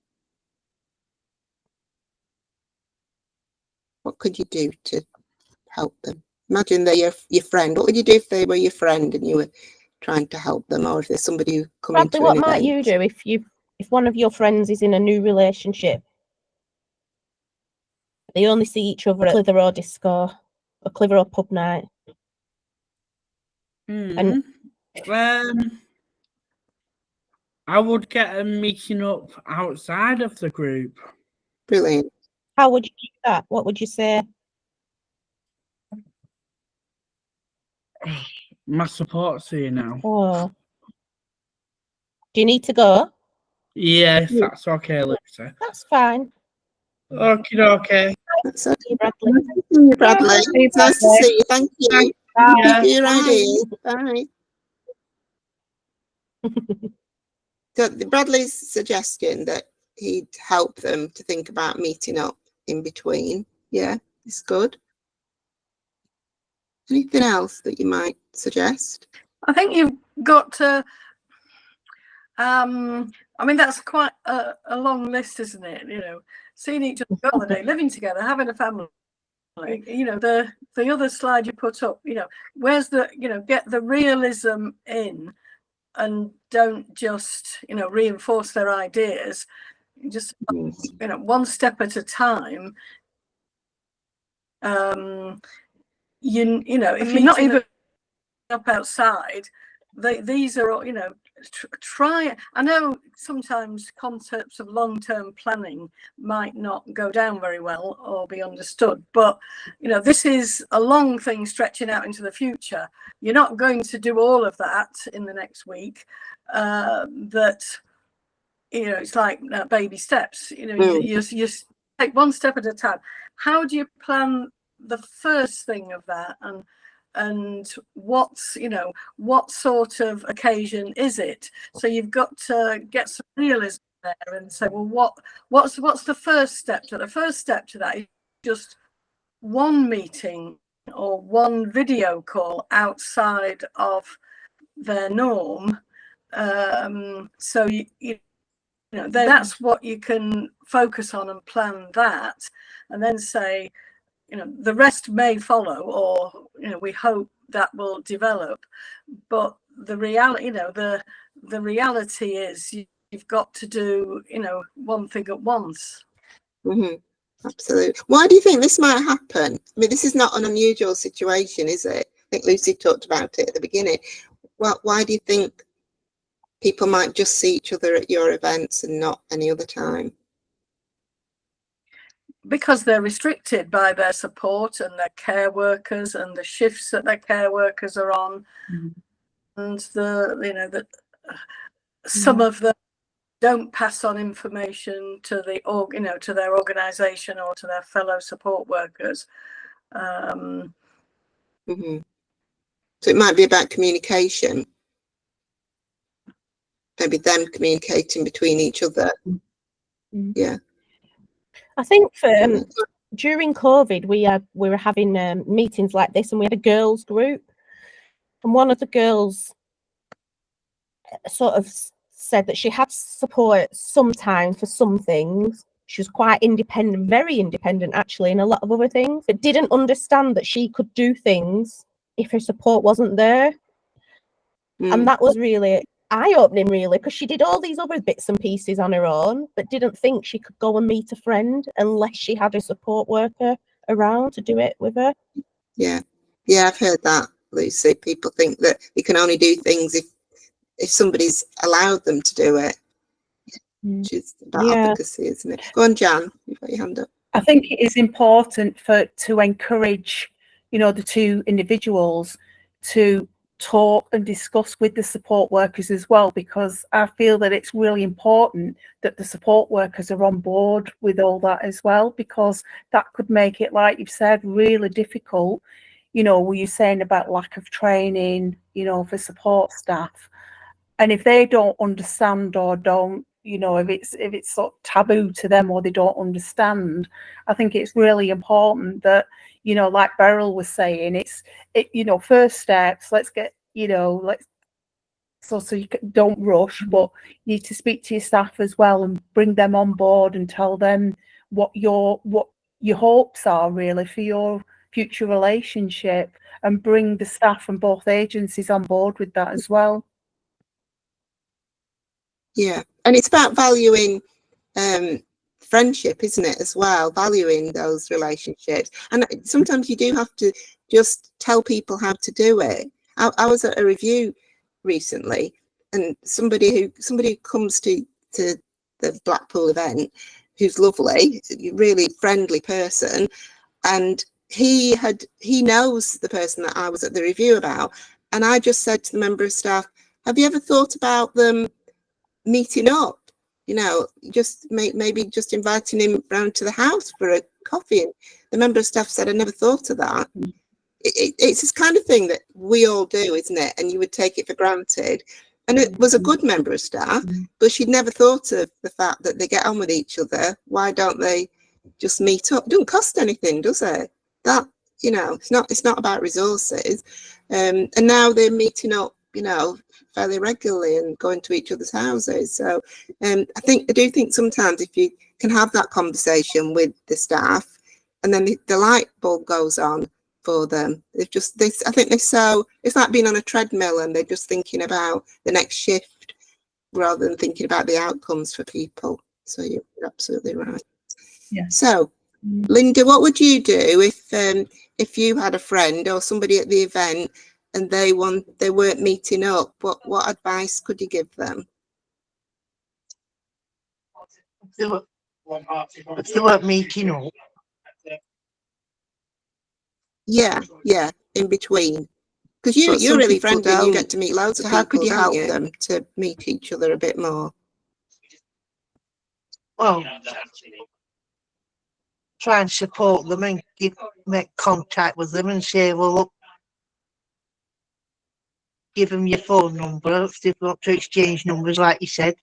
What could you do to help them? Imagine they're your friend. What would you do if they were your friend and you were trying to help them, or if there's somebody who coming to an event? What might you do if one of your friends is in a new relationship? They only see each other at Clitheroe disco or Clitheroe pub night. And I would get them meeting up outside of the group. Brilliant. How would you do that? What would you say? My support's here now. Oh. Do you need to go? Yeah, if that's okay, Lucy. That's fine. Okay. That's okay. See you, Bradley. Thank you, Bradley. It's nice to see you. Thank you. Thank you for your ideas. Bye. So Bradley's suggesting that he'd help them to think about meeting up in between. Yeah, it's good. Anything else that you might suggest? I think you've got to, I mean, that's quite a long list, isn't it? You know, seeing each other all the day, living together, having a family. You know, the other slide you put up, you know, where's the, you know, get the realism in and don't just, you know, reinforce their ideas. Just, you know, one step at a time. You know, if you're not even up outside, these are all, you know, try. I know sometimes concepts of long-term planning might not go down very well or be understood, but you know, this is a long thing stretching out into the future. You're not going to do all of that in the next week. That, you know, it's like baby steps. You know, you take one step at a time. How do you plan the first thing of that, and what's, you know, what sort of occasion is it? So you've got to get some realism there and say, well, what's the first step to the first step to that is just one meeting or one video call outside of their norm. So you know, that's what you can focus on and plan that, and then say, you know, the rest may follow, or, you know, we hope that will develop. But the reality, you know, the reality is you've got to do, you know, one thing at once. Absolutely. Why do you think this might happen? I mean, this is not an unusual situation, is it? I think Lucy talked about it at the beginning. Well, why do you think people might just see each other at your events and not any other time? Because they're restricted by their support and their care workers and the shifts that their care workers are on, and the, you know, that some of them don't pass on information to the, you know, to their organisation or to their fellow support workers. So it might be about communication, maybe them communicating between each other. Yeah. I think for during COVID, we were having meetings like this, and we had a girls group, and one of the girls sort of said that she had support sometimes for some things. She was quite independent, very independent actually, in a lot of other things, but didn't understand that she could do things if her support wasn't there. And that was really eye-opening, really, because she did all these other bits and pieces on her own, but didn't think she could go and meet a friend unless she had a support worker around to do it with her. Yeah, I've heard that, Lucy. People think that you can only do things if somebody's allowed them to do it, which is about advocacy, isn't it? Go on, Jan, you've got your hand up. I think it is important to encourage, you know, the two individuals to talk and discuss with the support workers as well, because I feel that it's really important that the support workers are on board with all that as well, because that could make it, like you've said, really difficult. You know, were you saying about lack of training, you know, for support staff, and if they don't understand or don't, you know, if it's sort of taboo to them or they don't understand, I think it's really important that, you know, like Beryl was saying, you know, first steps, let's get, you know, so you don't rush, but you need to speak to your staff as well and bring them on board and tell them what your hopes are really for your future relationship, and bring the staff from both agencies on board with that as well. Yeah, and it's about valuing friendship, isn't it, as well, valuing those relationships. And sometimes you do have to just tell people how to do it. I was at a review recently, and somebody who comes to the Blackpool event, who's lovely, really friendly person, and he knows the person that I was at the review about, and I just said to the member of staff, have you ever thought about them meeting up, you know, just maybe just inviting him round to the house for a coffee? And the member of staff said, I never thought of that. It's this kind of thing that we all do, isn't it? And you would take it for granted. And it was a good member of staff, but she'd never thought of the fact that they get on with each other. Why don't they just meet up? It doesn't cost anything, does it? That, you know, it's not about resources. And now they're meeting up, you know, fairly regularly and going to each other's houses. So I do think sometimes if you can have that conversation with the staff, and then the light bulb goes on for them. They've just, I think they're so, it's like being on a treadmill and they're just thinking about the next shift rather than thinking about the outcomes for people. So you're absolutely right. Yeah. So, Linda, what would you do if you had a friend or somebody at the event and they weren't meeting up? What advice could you give them? If they weren't meeting up. Yeah, in between. Because you're really friendly and you get to meet loads of people. How could you help them to meet each other a bit more? Well, try and support them and make contact with them and say, well, look, give them your phone number if they want to exchange numbers, like you said,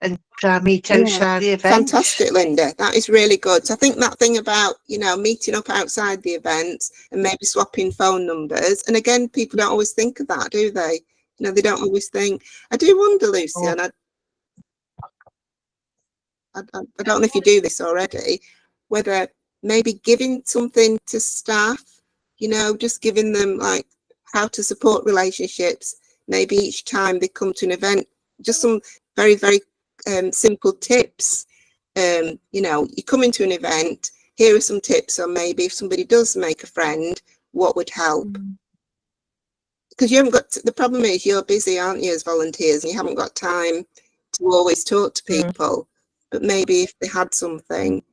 and try and meet outside the event. Fantastic, Linda. That is really good. So I think that thing about, meeting up outside the events and maybe swapping phone numbers. And again, people don't always think of that, do they? They don't always think. I do wonder, Lucy, and I don't know if you do this already, whether maybe giving something to staff, just giving them like how to support relationships, maybe each time they come to an event, just some very, very simple tips. You come into an event, here are some tips on maybe if somebody does make a friend, what would help. Because you haven't got the problem is you're busy, aren't you, as volunteers, and you haven't got time to always talk to people. But maybe if they had something,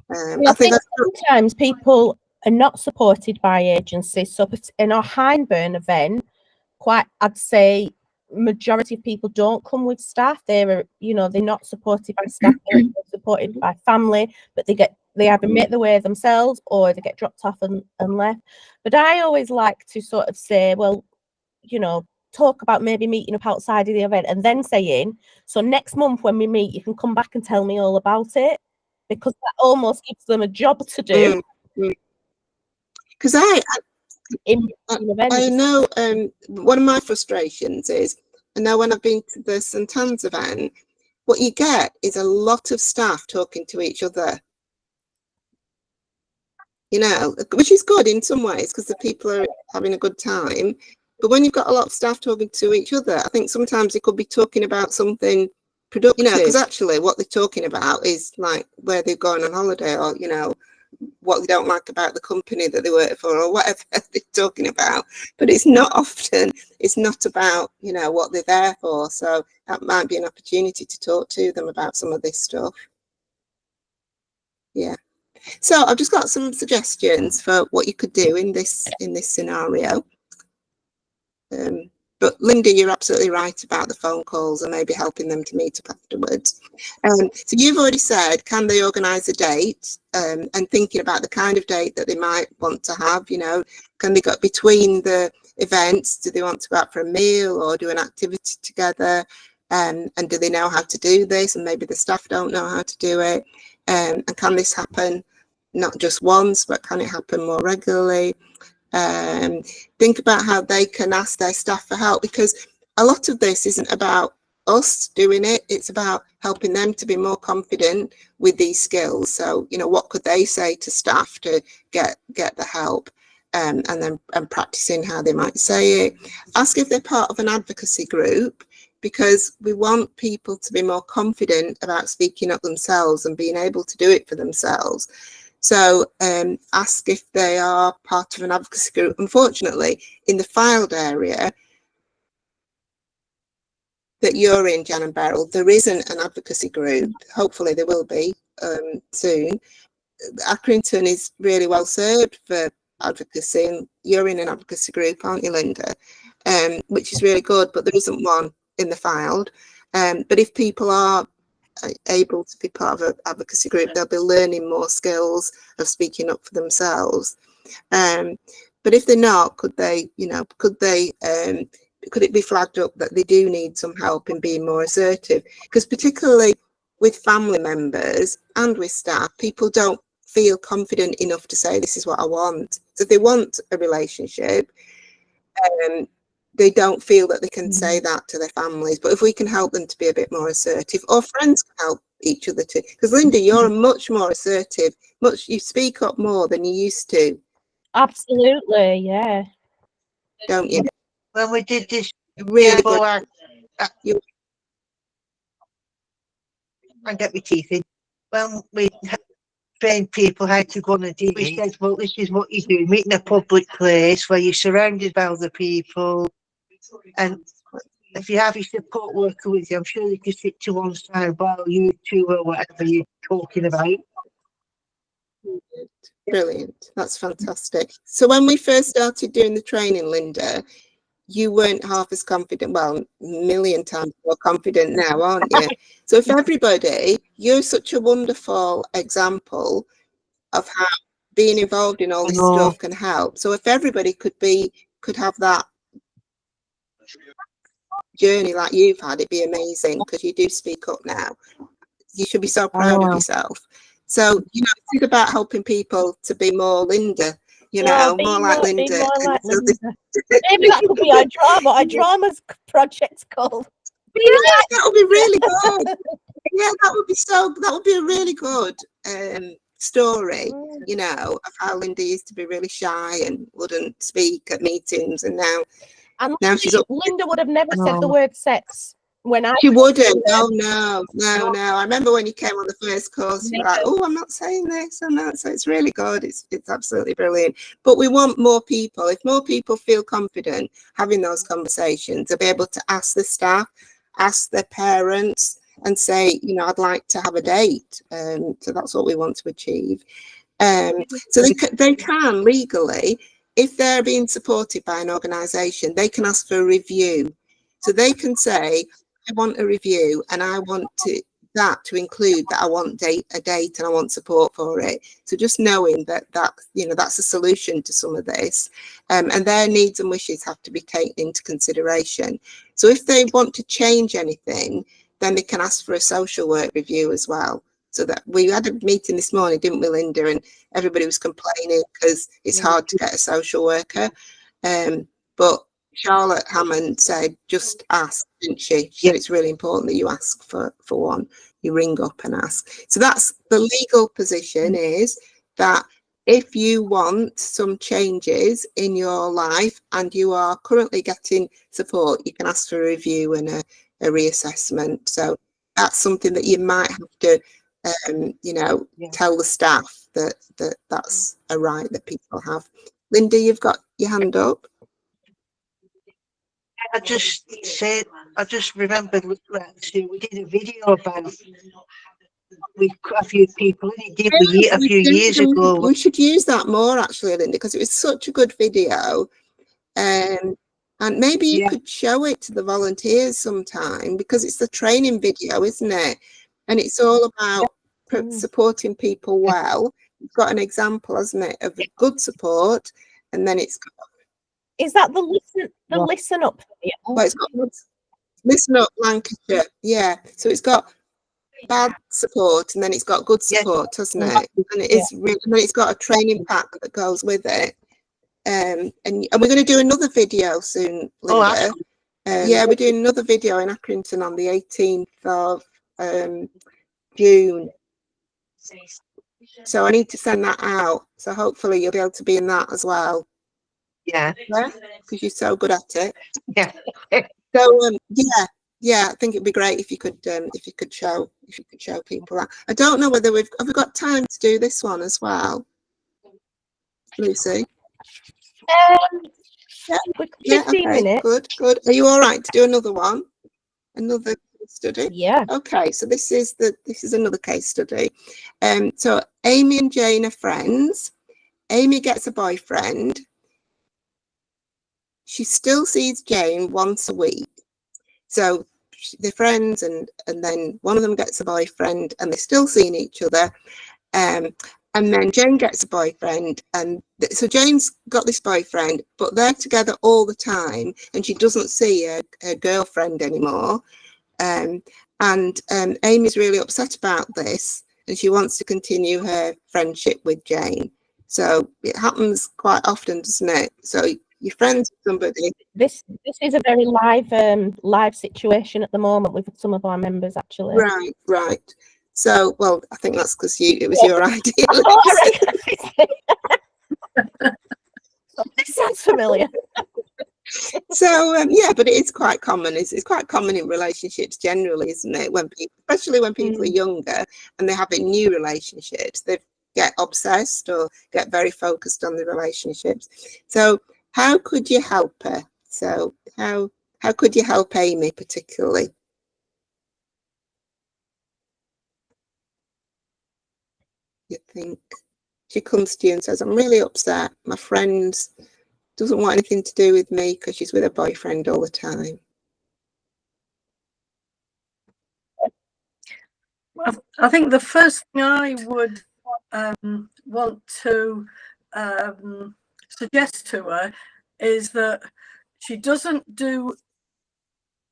I think sometimes people are not supported by agencies. So in our Hyndburn event, I'd say majority of people don't come with staff. They're not supported by staff. They're supported by family, but they either make the way themselves or they get dropped off and left. But I always like to sort of say, well, talk about maybe meeting up outside of the event and then saying, so next month when we meet, you can come back and tell me all about it, because that almost gives them a job to do. Because I know one of my frustrations is, I know when I've been to the St Anne's event, what you get is a lot of staff talking to each other, which is good in some ways because the people are having a good time. But when you've got a lot of staff talking to each other, I think sometimes they could be talking about something productive, because actually what they're talking about is like where they're going on holiday, or what they don't like about the company that they work for, or whatever they're talking about. But it's not about what they're there for. So that might be an opportunity to talk to them about some of this stuff. Yeah. So I've just got some suggestions for what you could do in this scenario. But Linda, you're absolutely right about the phone calls and maybe helping them to meet up afterwards. So you've already said, can they organise a date, and thinking about the kind of date that they might want to have, can they go between the events? Do they want to go out for a meal or do an activity together? And do they know how to do this? And maybe the staff don't know how to do it. And can this happen not just once, but can it happen more regularly? Think about how they can ask their staff for help, because a lot of this isn't about us doing it, it's about helping them to be more confident with these skills. So what could they say to staff to get the help, and then practicing how they might say it. Ask if they're part of an advocacy group, because we want people to be more confident about speaking up themselves and being able to do it for themselves. So ask if they are part of an advocacy group. Unfortunately, in the Fylde area that you're in, Jan and Beryl, there isn't an advocacy group. Hopefully there will be soon. Accrington is really well served for advocacy, and you're in an advocacy group, aren't you, Linda? Which is really good, but there isn't one in the Fylde. But if people are able to be part of an advocacy group, they'll be learning more skills of speaking up for themselves. But if they're not, could it be flagged up that they do need some help in being more assertive? Because particularly with family members and with staff, people don't feel confident enough to say, this is what I want. So if they want a relationship, they don't feel that they can say that to their families. But if we can help them to be a bit more assertive, or friends can help each other to, because Linda, you're much more assertive, you speak up more than you used to. Absolutely, yeah. Don't you? When we did this, Really good. I get my teeth in. When we trained people how to go on a date, we said, well, this is what you do. Meet in a public place where you're surrounded by other people. And if you have your support worker with you, I'm sure you can sit to one side while you two or whatever you're talking about. Brilliant. That's fantastic. So when we first started doing the training, Linda, you weren't half as confident. Well, a million times more confident now, aren't you? So if everybody, you're such a wonderful example of how being involved in all this stuff can help. So if everybody could have that journey like you've had, it'd be amazing, because you do speak up now. You should be so proud of yourself. So, you know, think about helping people to be more Linda, you know, more like Linda. Maybe that could be our drama. Our drama's project's called. Yeah, that would be really good. Yeah, that would be a really good story, you know, of how Linda used to be really shy and wouldn't speak at meetings, and now she's up. Linda would have never said the word sex when She wouldn't. Oh no. I remember when you came on the first course, you were like, "Oh, I'm not saying this," and that. So it's really good. It's absolutely brilliant. But we want more people. If more people feel confident having those conversations, they'll be able to ask the staff, ask their parents, and say, you know, I'd like to have a date. So that's what we want to achieve. So they can legally, if they're being supported by an organisation, they can ask for a review. So they can say, I want a review, and I want that to include that I want a date and I want support for it. So just knowing that you know, that's a solution to some of this, and their needs and wishes have to be taken into consideration. So if they want to change anything, then they can ask for a social work review as well. So that we had a meeting this morning, didn't we, Linda? And everybody was complaining because it's hard to get a social worker. But Charlotte Hammond said, just ask, didn't she? She said it's really important that you ask for one. You ring up and ask. So that's the legal position, is that if you want some changes in your life and you are currently getting support, you can ask for a review and a reassessment. So that's something that you might have to you know, tell the staff that's a right that people have. Linda, you've got your hand up. I just remembered, we did a video about with a few people, didn't we, a few years ago. We should use that more, actually, Linda, because it was such a good video. And maybe you could show it to the volunteers sometime, because it's the training video, isn't it? And it's all about supporting people well. It's got an example, hasn't it, of a good support, and then it's got. Is that the listen up video? Well, it's got Listen Up Lancashire. Yeah. So it's got bad support, and then it's got good support, hasn't it? And it is really, and then it's got a training pack that goes with it. And we're going to do another video soon, Linda. Yeah, we're doing another video in Accrington on the 18th of June. So I need to send that out. So hopefully you'll be able to be in that as well. Yeah, because you're so good at it. Yeah. So I think it'd be great if you could show people that. I don't know whether have we got time to do this one as well, Lucy? Yeah, 15 minutes. Good. Are you all right to do another one? Another study? Yeah. Okay, so this is another case study. So Amy and Jane are friends. Amy gets a boyfriend. She still sees Jane once a week. So they're friends, and then one of them gets a boyfriend, and they're still seeing each other. And then Jane gets a boyfriend, and so Jane's got this boyfriend, but they're together all the time, and she doesn't see her girlfriend anymore. And Amy's really upset about this, and she wants to continue her friendship with Jane. So it happens quite often, doesn't it? So you're friends with somebody. This is a very live situation at the moment with some of our members, actually. Right. So, well, I think that's because it was your idea. I thought I recognised it. This sounds familiar. So yeah, but it is quite common. It's quite common in relationships generally, isn't it? When people, especially when people are younger and they're having new relationships, they get obsessed or get very focused on the relationships. So how could you help her? So how could you help Amy particularly? You think she comes to you and says, "I'm really upset. My friend doesn't want anything to do with me because she's with her boyfriend all the time." I think the first thing I would want to suggest to her is that she doesn't do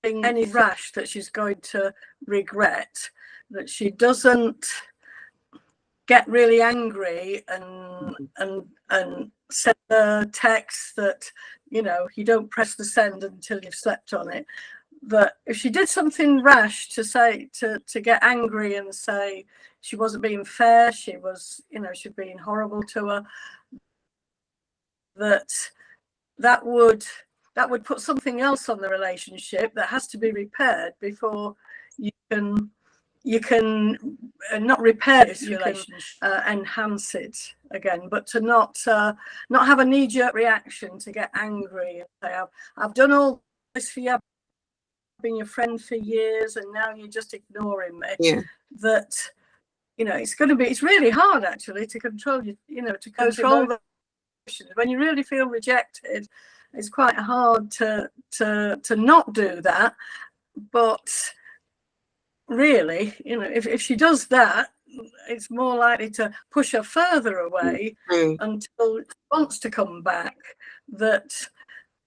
any rash that she's going to regret, that she doesn't get really angry and send a text that, you know, you don't press the send until you've slept on it. That if she did something rash to say, to get angry and say she wasn't being fair, she was, you know, she's being horrible to her, that would put something else on the relationship that has to be repaired before you can not repair this relationship, enhance it again, but to not have a knee-jerk reaction, to get angry and say, I've done all this for you, I've been your friend for years, and now you're just ignoring me. Yeah. That, you know, it's really hard actually to control to control the emotions. When you really feel rejected, it's quite hard to not do that. But really, you know, if she does that, it's more likely to push her further away until she wants to come back. That,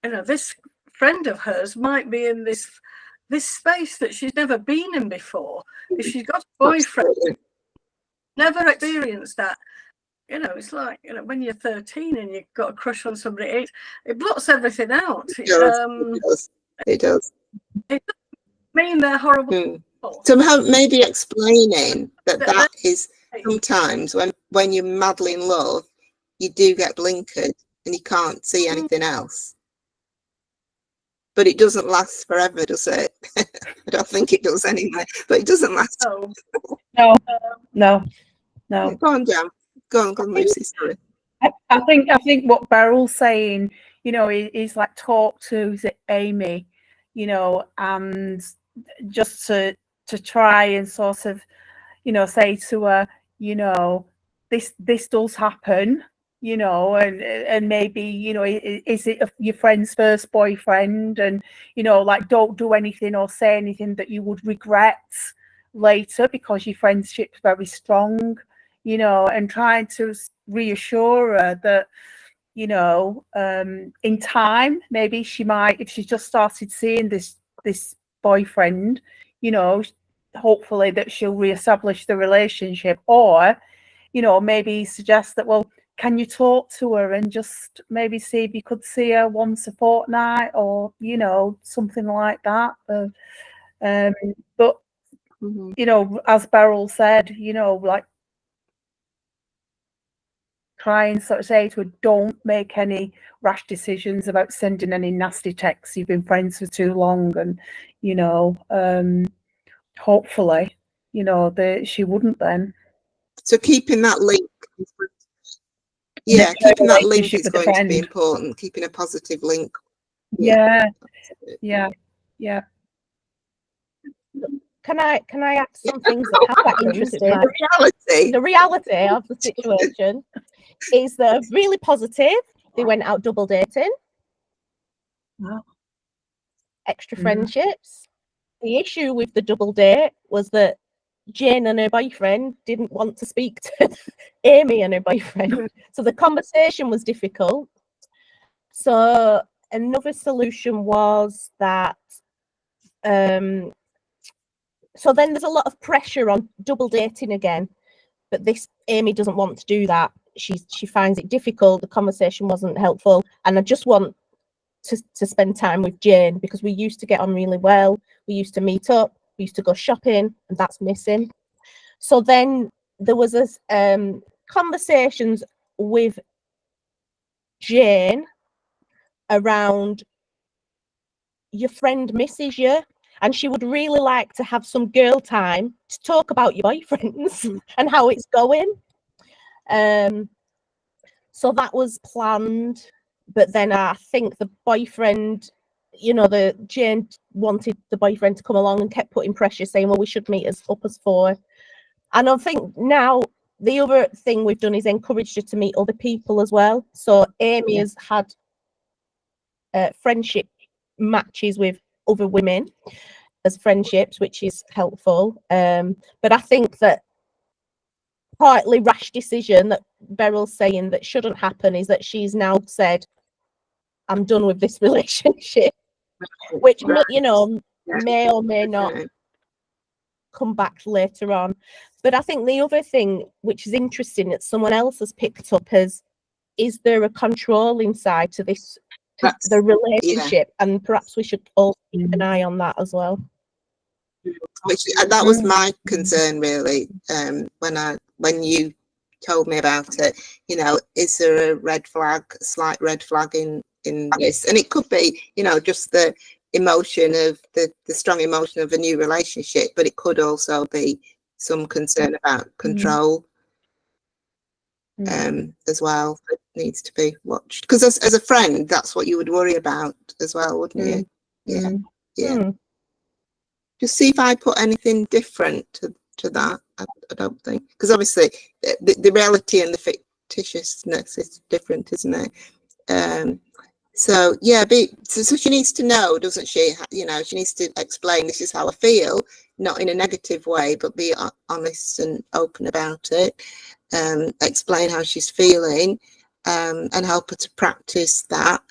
you know, this friend of hers might be in this space that she's never been in before. If she's got a boyfriend, never experienced that. You know, it's like, you know, when you're 13 and you've got a crush on somebody, it blots everything out. It does. It doesn't mean they're horrible. So maybe explaining that is sometimes when you're madly in love, you do get blinkered and you can't see anything else. But it doesn't last forever, does it? I don't think it does anyway, but it doesn't last. No. Go on, Jam. Go on, Lucy. Sorry. I think what Beryl's saying, you know, is like talk to Amy, you know, and just to try and sort of, you know, say to her, you know, this does happen, you know, and maybe, you know, is it your friend's first boyfriend, and, you know, like, don't do anything or say anything that you would regret later because your friendship's very strong, you know, and trying to reassure her that, you know, in time, maybe she might, if she just started seeing this boyfriend, you know, hopefully that she'll reestablish the relationship. Or, you know, maybe suggest that, well, can you talk to her and just maybe see if you could see her once a fortnight, or, you know, something like that. But you know, as Beryl said, you know, like, try and sort of say to her, don't make any rash decisions about sending any nasty texts. You've been friends for too long, and, you know, hopefully, you know, she wouldn't then. So keeping that link, keeping that link is going to be important. Keeping a positive link. Yeah. Can I add some things that have that interesting? The reality of the situation is that really positive. They went out double dating. Wow. Extra friendships. The issue with the double date was that Jane and her boyfriend didn't want to speak to Amy and her boyfriend. So the conversation was difficult. So another solution was that so then there's a lot of pressure on double dating again, but this Amy doesn't want to do that. She finds it difficult. The conversation wasn't helpful, and I just want to spend time with Jane because we used to get on really well. We used to meet up. We used to go shopping, and that's missing. So then there was a conversations with Jane around your friend misses you and she would really like to have some girl time to talk about your boyfriends and how it's going. So that was planned, but then I think the boyfriend, the Jane wanted the boyfriend to come along and kept putting pressure, saying, well, we should meet us up as 4. And I think now the other thing we've done is encouraged her to meet other people as well. So Amy has had friendship matches with other women as friendships, which is helpful. But I think that partly rash decision that Beryl's saying that shouldn't happen is that she's now said, I'm done with this relationship, which, may or may not come back later on. But I think the other thing which is interesting that someone else has picked up is there a controlling side to this, the relationship, and perhaps we should all keep an eye on that as well. That was my concern really, when you told me about it. Is there a slight red flag in this? And it could be, just the emotion of the strong emotion of a new relationship, but it could also be some concern about control as well, that needs to be watched, because as a friend that's what you would worry about as well, wouldn't you? Yeah. Just see if I put anything different to that. I don't think, because obviously the reality and the fictitiousness is different, isn't it? So she needs to know, doesn't she? She needs to explain, this is how I feel, not in a negative way, but be honest and open about it. Explain how she's feeling, and help her to practice that.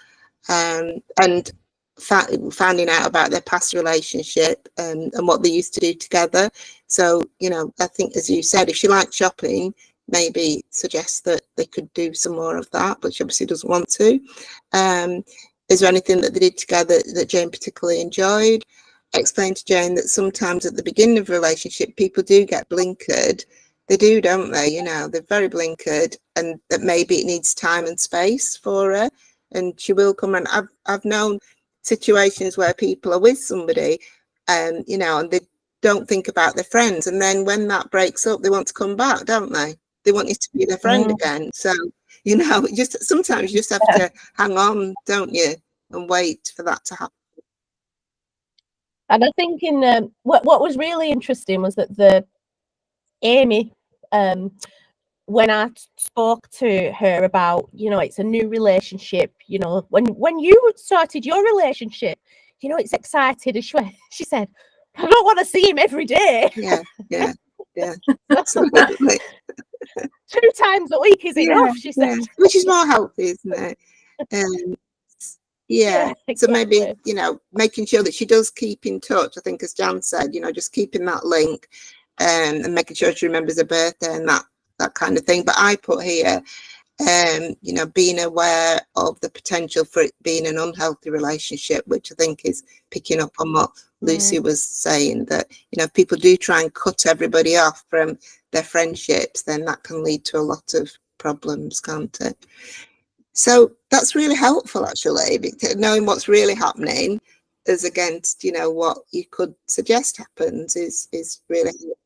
And finding out about their past relationship and what they used to do together. So, I think, as you said, if she likes shopping, maybe suggest that they could do some more of that, but she obviously doesn't want to. Is there anything that they did together that Jane particularly enjoyed? Explain to Jane that sometimes at the beginning of a relationship, people do get blinkered. They do, don't they? They're very blinkered, and that maybe it needs time and space for her, and she will come. And I've known situations where people are with somebody, and they don't think about their friends, and then when that breaks up, they want to come back, don't they? They want you to be their friend again. So just sometimes you just have to hang on, don't you, and wait for that to happen. And I think what was really interesting was that Amy, when I spoke to her about, it's a new relationship, when you started your relationship, it's excited. And she said, I don't want to see him every day. Yeah. Absolutely. 2 times a week is enough, she said. Which is more healthy, isn't it? Exactly. So maybe, making sure that she does keep in touch. I think, as Jan said, just keeping that link, and making sure she remembers her birthday and that kind of thing. But I put here, being aware of the potential for it being an unhealthy relationship, which I think is picking up on what Lucy was saying, that, if people do try and cut everybody off from their friendships, then that can lead to a lot of problems, can't it? So that's really helpful, actually, because knowing what's really happening as against, what you could suggest happens is really helpful.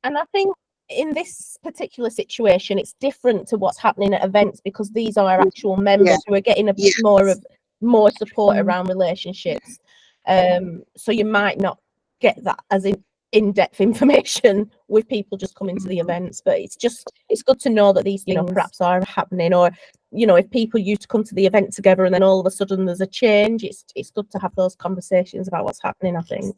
And I think in this particular situation, it's different to what's happening at events, because these are actual members who are getting a bit more support around relationships. So you might not get that as in-depth information with people just coming to the events, but it's good to know that these things perhaps are happening, or if people used to come to the event together and then all of a sudden there's a change, it's good to have those conversations about what's happening, I think.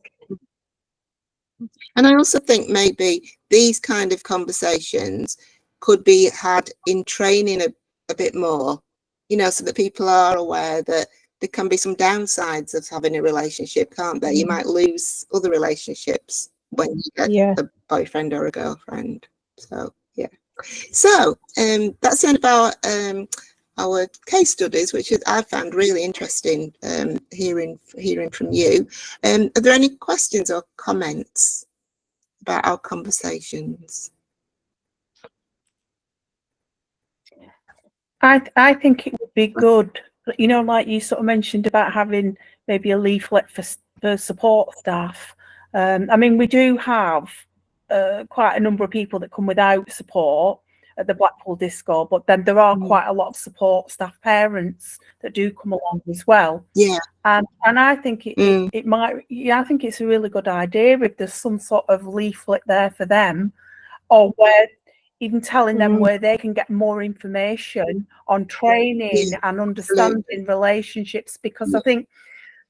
And I also think maybe these kind of conversations could be had in training a bit more, so that people are aware that there can be some downsides of having a relationship, can't there? You might lose other relationships when you get a boyfriend or a girlfriend. So so that's the end of our case studies, which I found really interesting, hearing from you. Are there any questions or comments about our conversations. I think it would be good, you know, like you sort of mentioned about having maybe a leaflet for support staff. I mean, we do have quite a number of people that come without support at the Blackpool Disco, but then there are quite a lot of support staff parents that do come along as well. Yeah. And I think it might, yeah, I think it's a really good idea if there's some sort of leaflet there for them, or where even telling them where they can get more information on training and understanding relationships, because I think,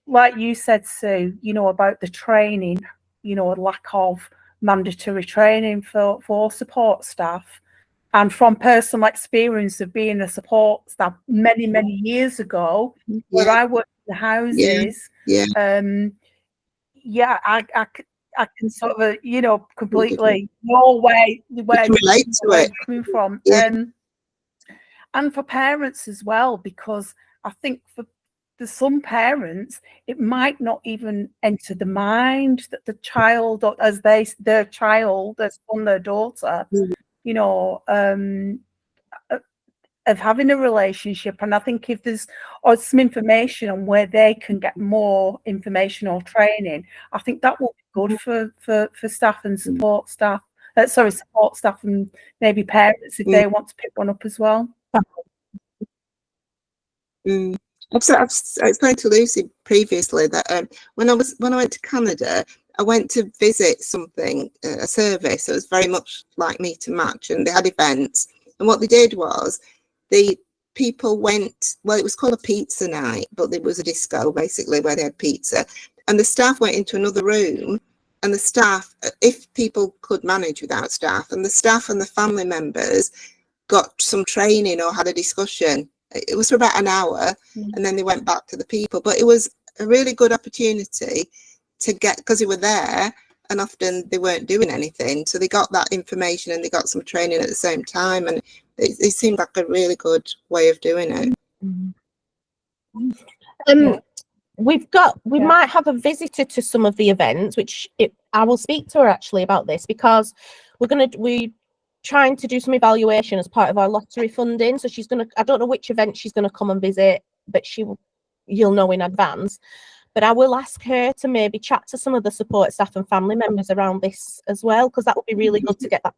like you said, Sue, you know, about the training, you know, a lack of mandatory training for support staff. And from personal experience of being a support staff many, many years ago, where I worked in the houses, I can sort of, you know, completely know where relate to it coming from. And for parents as well, because I think for some parents, it might not even enter the mind that the child, or as their child, their son, their daughter, you know, of having a relationship. And I think if there's some information on where they can get more information or training, I think that will be good for staff and support staff. Support staff and maybe parents if they want to pick one up as well. I've explained to Lucy previously that when I went to Canada, I went to visit a service. It was very much like Meet and Match, and they had events. And what they did was, the people went, well, it was called a pizza night, but it was a disco basically where they had pizza. And the staff went into another room, and the staff, if people could manage without staff, and the staff and the family members got some training or had a discussion. It was for about an hour, and then they went back to the people. But it was a really good opportunity to get, because they were there and often they weren't doing anything, so they got that information and they got some training at the same time, and it seemed like a really good way of doing it. We might have a visitor to some of the events, which I will speak to her actually about this, because we're trying to do some evaluation as part of our lottery funding. So I don't know which event she's gonna come and visit, but you'll know in advance. But I will ask her to maybe chat to some of the support staff and family members around this as well, because that would be really good to get that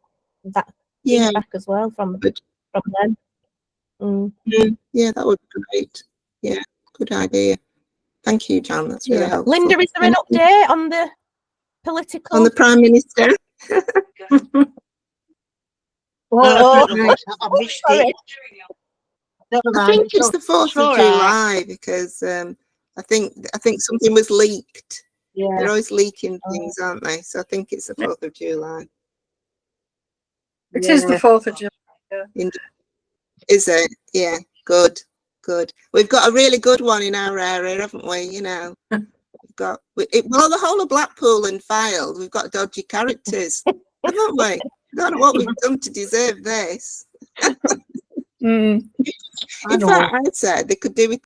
feedback as well from them. Yeah, that would be great. Yeah, good idea. Thank you, Jan. That's really helpful. Linda, is there an update on the political? On the Prime Minister? I missed it. I think it's the 4th of July, because I think something was leaked. They're always leaking things, aren't they? So I think it's the 4th of July. It is the 4th of July. Is it? Yeah, good. We've got a really good one in our area, haven't we? You know, we've got the whole of Blackpool and Fylde. We've got dodgy characters, haven't we? I don't know what we've done to deserve this. In fact, I'd say they could do with